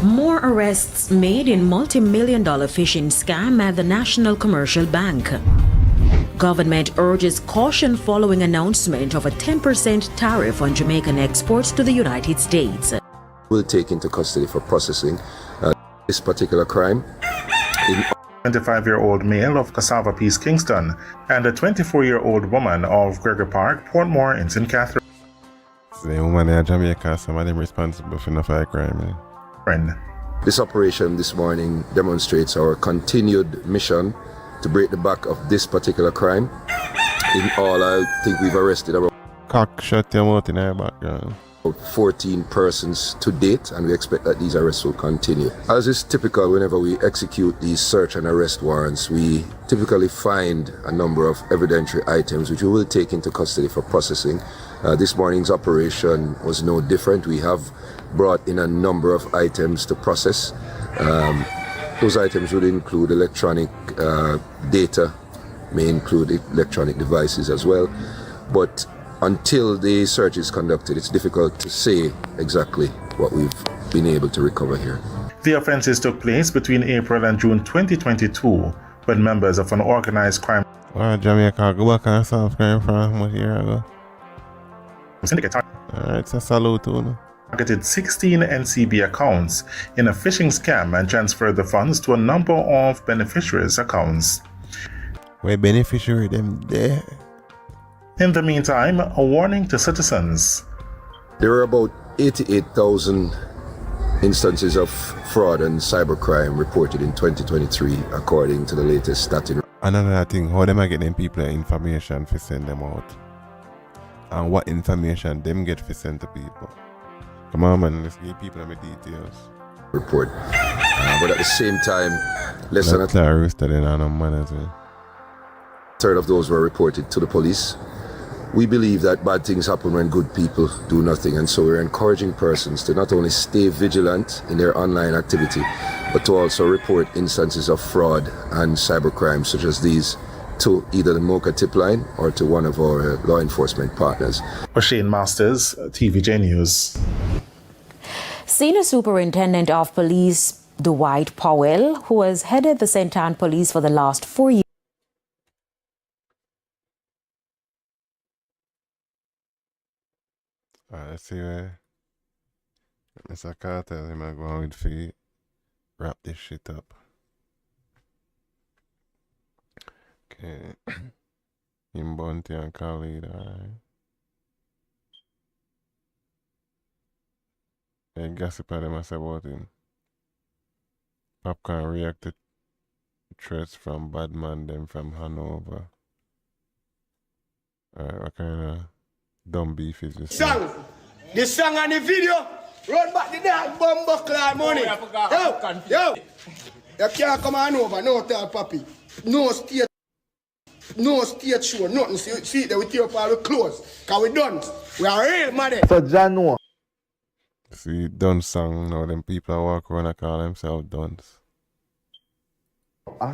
More arrests made in multi-million-dollar phishing scam at the National Commercial Bank. Government urges caution following announcement of a 10% tariff on Jamaican exports to the United States. We'll take into custody for processing this particular crime. 25-year-old male of Cassava Peace, Kingston, and a 24-year-old woman of Gregory Park, Portmore in St. Catherine. The woman in Jamaica, some of them responsible for enough crime. This operation this morning demonstrates our continued mission to break the back of this particular crime. In all, I think we've arrested about cock shut your mouth in our background. 14 persons to date, and we expect that these arrests will continue. As is typical whenever we execute these search and arrest warrants, we typically find a number of evidentiary items which we will take into custody for processing. This morning's operation was no different. We have brought in a number of items to process. Those items would include electronic data, may include electronic devices as well, but until the search is conducted, it's difficult to say exactly what we've been able to recover here. The offences took place between April and June 2022 when members of an organised crime Jamaica go back and solve crime from what year ago? syndicate it's a salute to you. targeted 16 NCB accounts in a phishing scam and transferred the funds to a number of beneficiaries' accounts. Where beneficiary them there? In the meantime, a warning to citizens. There are about 88,000 instances of fraud and cybercrime reported in 2023, according to the latest stat. Another thing, how them get them people information for send them out? And what information them get for send to people? Come on, man, let's give people the details. Report. But at the same time, less than a third of those were reported to the police. We believe that bad things happen when good people do nothing, and so we're encouraging persons to not only stay vigilant in their online activity, but to also report instances of fraud and cybercrime such as these to either the Mocha tip line or to one of our law enforcement partners. Shane Masters, TVJ News. Senior Superintendent of Police Dwight Powell, who has headed the St. Ann Police for the last 4 years, let's see where Mr. Carter him I go on with feet. Wrap this shit up. Okay. Him Bunty and Khalid, alright. Hey, gossip them I say about him. Popcorn reacted to threats from bad man them from Hanover. Alright, what kind of dumb beef is this? The song and the video, run back the dog, bumbo clad money. Yo, you can't come on over, no tell papi. No state show, nothing. See that we tear up all the clothes, cause we done. We are real money. So John know. See, done song now, them people walk around and call themselves duns.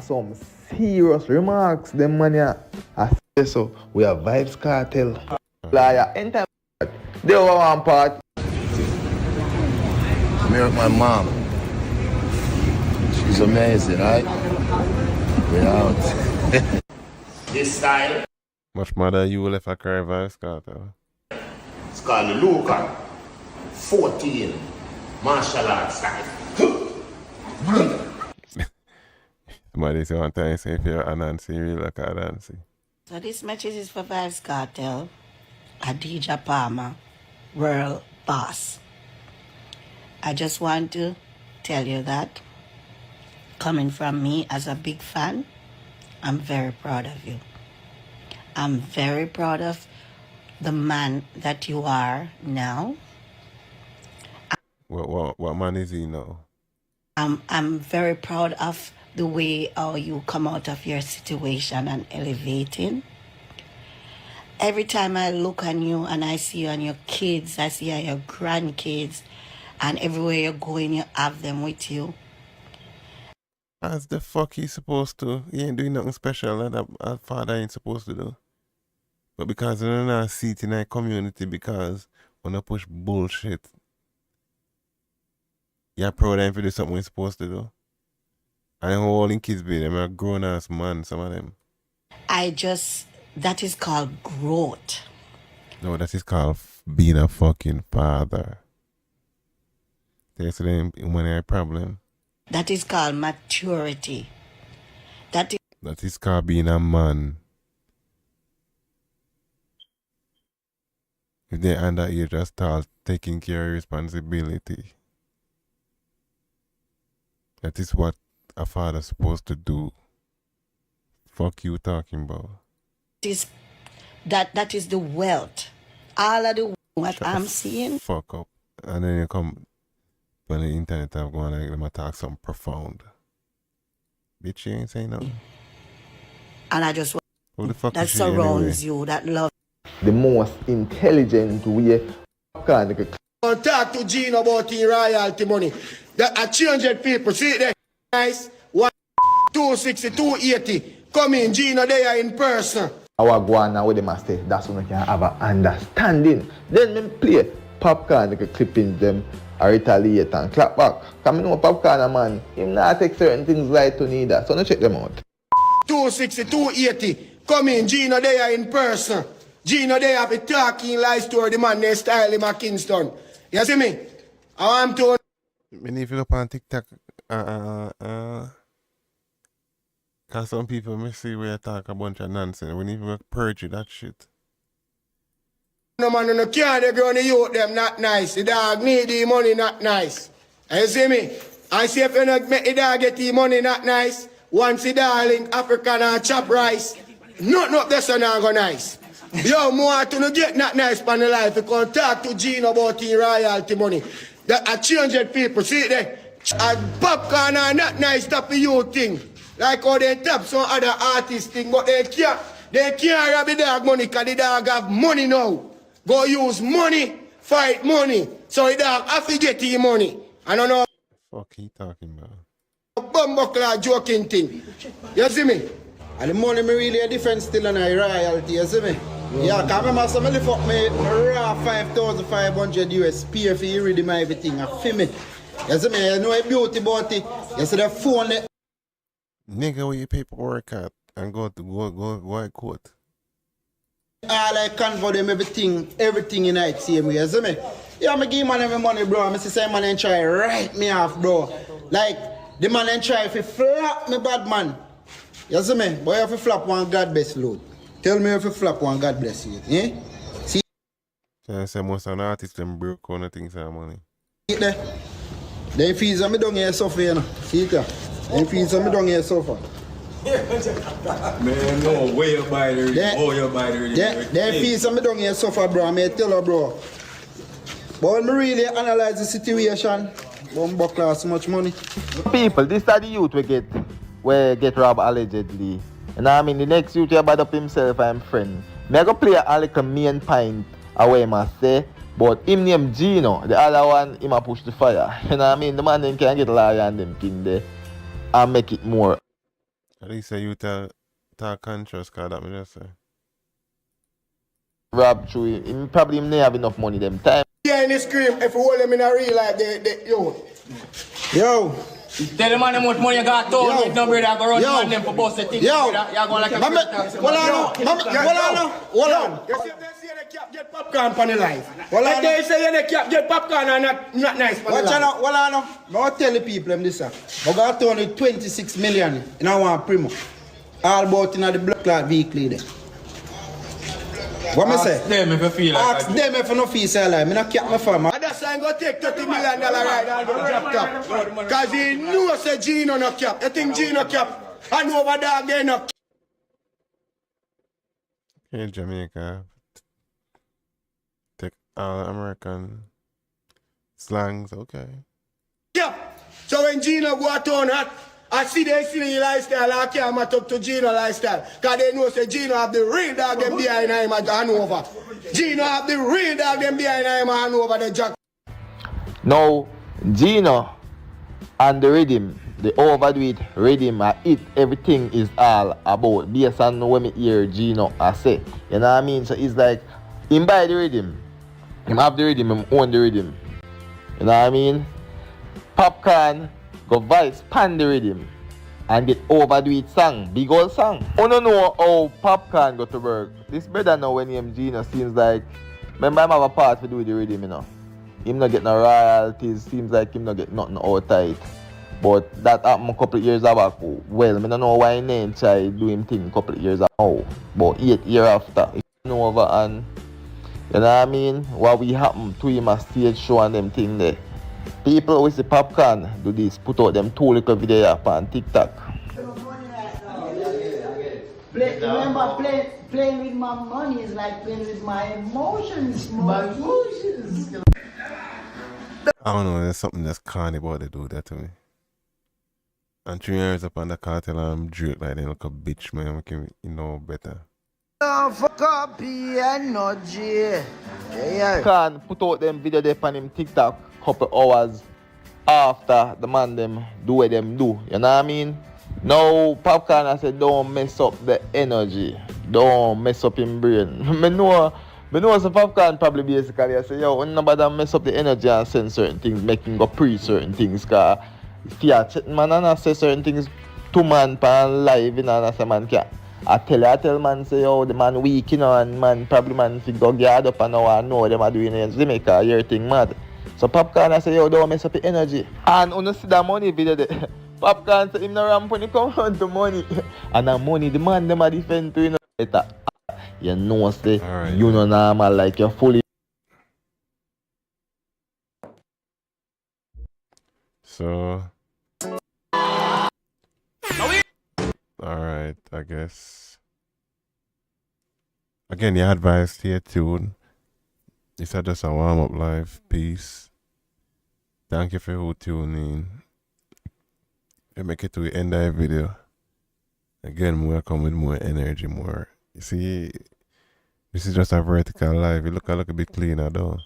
Some serious remarks, them man ya. I say so, we have Vibes Cartel. Liar, anytime they were one part. Me with my mom. She's amazing, right? We're out. This style. Much mother you left a cry Vibes Cartel. It's called the Luca. 14 martial arts style. Somebody say one time, say if you're a Nancy, you look at Nancy. So this message is for Vibes Cartel, Adija Palmer, World Boss. I just want to tell you that, coming from me as a big fan, I'm very proud of you. I'm very proud of the man that you are now. What man is he now? I'm very proud of the way how you come out of your situation and elevating. Every time I look on you and I see you and your kids, I see your grandkids, and everywhere you're going, you have them with you. As the fuck he supposed to? He ain't doing nothing special that a father ain't supposed to do. But because you don't have a seat in our community because when I push bullshit, you're proud of him to do something he's supposed to do. And all in kids be them are grown ass man, some of them. That is called growth. No, that is called being a fucking father. There's them when I problem. That is called maturity. That is called being a man. If they're under age, just start taking care of responsibility. That is what a father's supposed to do. Fuck you talking about. That is the wealth. All of the what I'm seeing. Fuck up. And then you come on the internet and go and like them talk something profound. Bitch, you ain't saying nothing. And I just Who the fuck that is she surrounds anyway? you, that love. The most intelligent way. I'll talk to Gene about the royalty money. That I 300 people, see it there, nice. 1, 260, 280. Come in, Gino, they are in person. Our guana with them a say, that's when we can have an understanding. Then we play popcorn, the clippings them, or retaliate and clap back. Come in, popcorn man, him not take certain things right to neither. So no check them out. 260, 280. Come in, Gino, they are in person. Gino, they have a talking lie story, the man they style him at Kingston. You see me? I want to. When you look on TikTok, cause some people may see where you talk a bunch of nonsense. When you purge that shit. No man, no care, they grow the youth, them not nice. The dog need the money, not nice. You see me? I see if you not make the dog get the money, not nice. Once the darling African and chop rice, nothing up there so not go nice. Yo, more to no get not nice for the life. You can talk to Gene about the royalty money. That are 300 people, see it there? And popcorn are not nice type of you thing. Like how they tap some other artist thing, but they can't have the dog money because the dog have money now. Go use money, fight money. So the dog have to get the money. I don't know. Fuck he talking about? Bumbuckler joking thing. You see me? And the money me really a difference still on a royalty, you see me? Yeah, because I remember some lift up me raw 5,500 US pay for you read my everything. I feel me. You see me, you know a beauty about it. You see the phone there. Nigga, where your paperwork at and go to court. All I convert them everything in it same way, you see me? Yeah, I give man every money, bro. I see say man and try write me off, bro. Like, the man and try to flap me bad man. You see me? But you have to flap one God bless load. Tell me if you flap one God bless you, eh? See? So I say most of the artists them broke on the things and money. See it there? Them fees are me down here suffer, you know. See it there? Them fees are me down here suffer. Man, no, way you buy the Them fees are me down here suffer, bro. I may tell her, bro. But when me really analyze the situation, Bumbuckler so much money. People, this are the youth we get robbed allegedly. And I mean, the next youth you bad up himself and friend. Me I go play a little main pint away must say, but him name Gino, the other one him a push the fire. You know what I mean? The man then can get lawyer and them thing there and make it more. At least you talk conscious, cause that me just say. Rob through him probably him never have enough money them time. Yeah, in the scream, if you hold them in a real life, yo. Tell the man how much money you got told with no brother go run the man them for bust the thing. Yo. You're going like a Hold on. say you get popcorn for the life. Well, like they say you get popcorn and not nice for the life. Well, I know. I tell the people them this. I got only 26 million in our primo. All about in the blood clot vehicle there. What me say? Ask them if you feel like Ask them if you no feel say like. I not keep my farm. And that's why I'm going to take $30 million right now and drop top. Because he knows say Gino no cap. You think Gino cap? And over there again no cap. In Jamaica, take all American slangs, okay. Yeah. So when Gino go out on that, I see they see lifestyle, I can't match up to Gino lifestyle. Because they know say Gino have the real dog them behind him at Hanover. Gino have the real dog them behind him at Hanover, the Jack. Now, Gino and the rhythm, the overdo it rhythm, everything is all about based on when me hear Gino I say. You know what I mean? So it's like him buy the rhythm, him have the rhythm, him own the rhythm. You know what I mean? Popcorn go vice pan the rhythm and get overdo it song, big old song. I don't know how Popcorn go to work. This brother now when him Gino seems like, remember him have a part to do with the rhythm, you know. Him not get no royalties, seems like him not get nothing outside. But that happened a couple of years back. Well, I don't know why name try do him thing a couple of years ago. But 8 years after, he came over and, you know what I mean? What we happen to him a stage show and them thing there. People with the Popcorn do this, put out them 2 little video up on TikTok. Remember, playing with my money is like playing with my emotions. My emotions. I don't know, there's something that's corny about they do that to me. And 3 years up on the cartel and I'm jerk like they look a bitch, man. Make him know better. No, fuck up, energy. Yeah. Can put out them video there on him TikTok couple hours after the man them do what them do. You know what I mean? Now Popcorn I said don't mess up the energy. Don't mess up him brain. Me know some Popcorn probably basically I say yo, when nobody mess up the energy and send certain things, make him go pre certain things, cause if you chat man and I say certain things to man pan live, you know, and I say man can I tell man say yo the man weak, you know, and man probably man fi go guard up and now I know them are doing it in Jamaica, your thing mad. So Popcorn I say yo don't mess up the energy. And when you see that money video there, Popcorn say him no ramp when it come on to money. And that money the man them a defend to, you know better. You know say right, you know normal like you're fully. So alright, I guess. Again, your advice, stay tuned. This is just a warm-up live. Peace. Thank you for who tuning in. We make it to the end of the video. Again, we'll come with more energy, more. You see, this is just a vertical live. It look a bit cleaner though.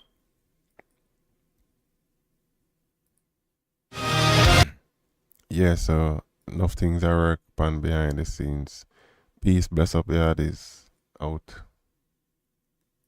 Yeah, so enough things are work on behind the scenes. Peace, bless up the artists. Out.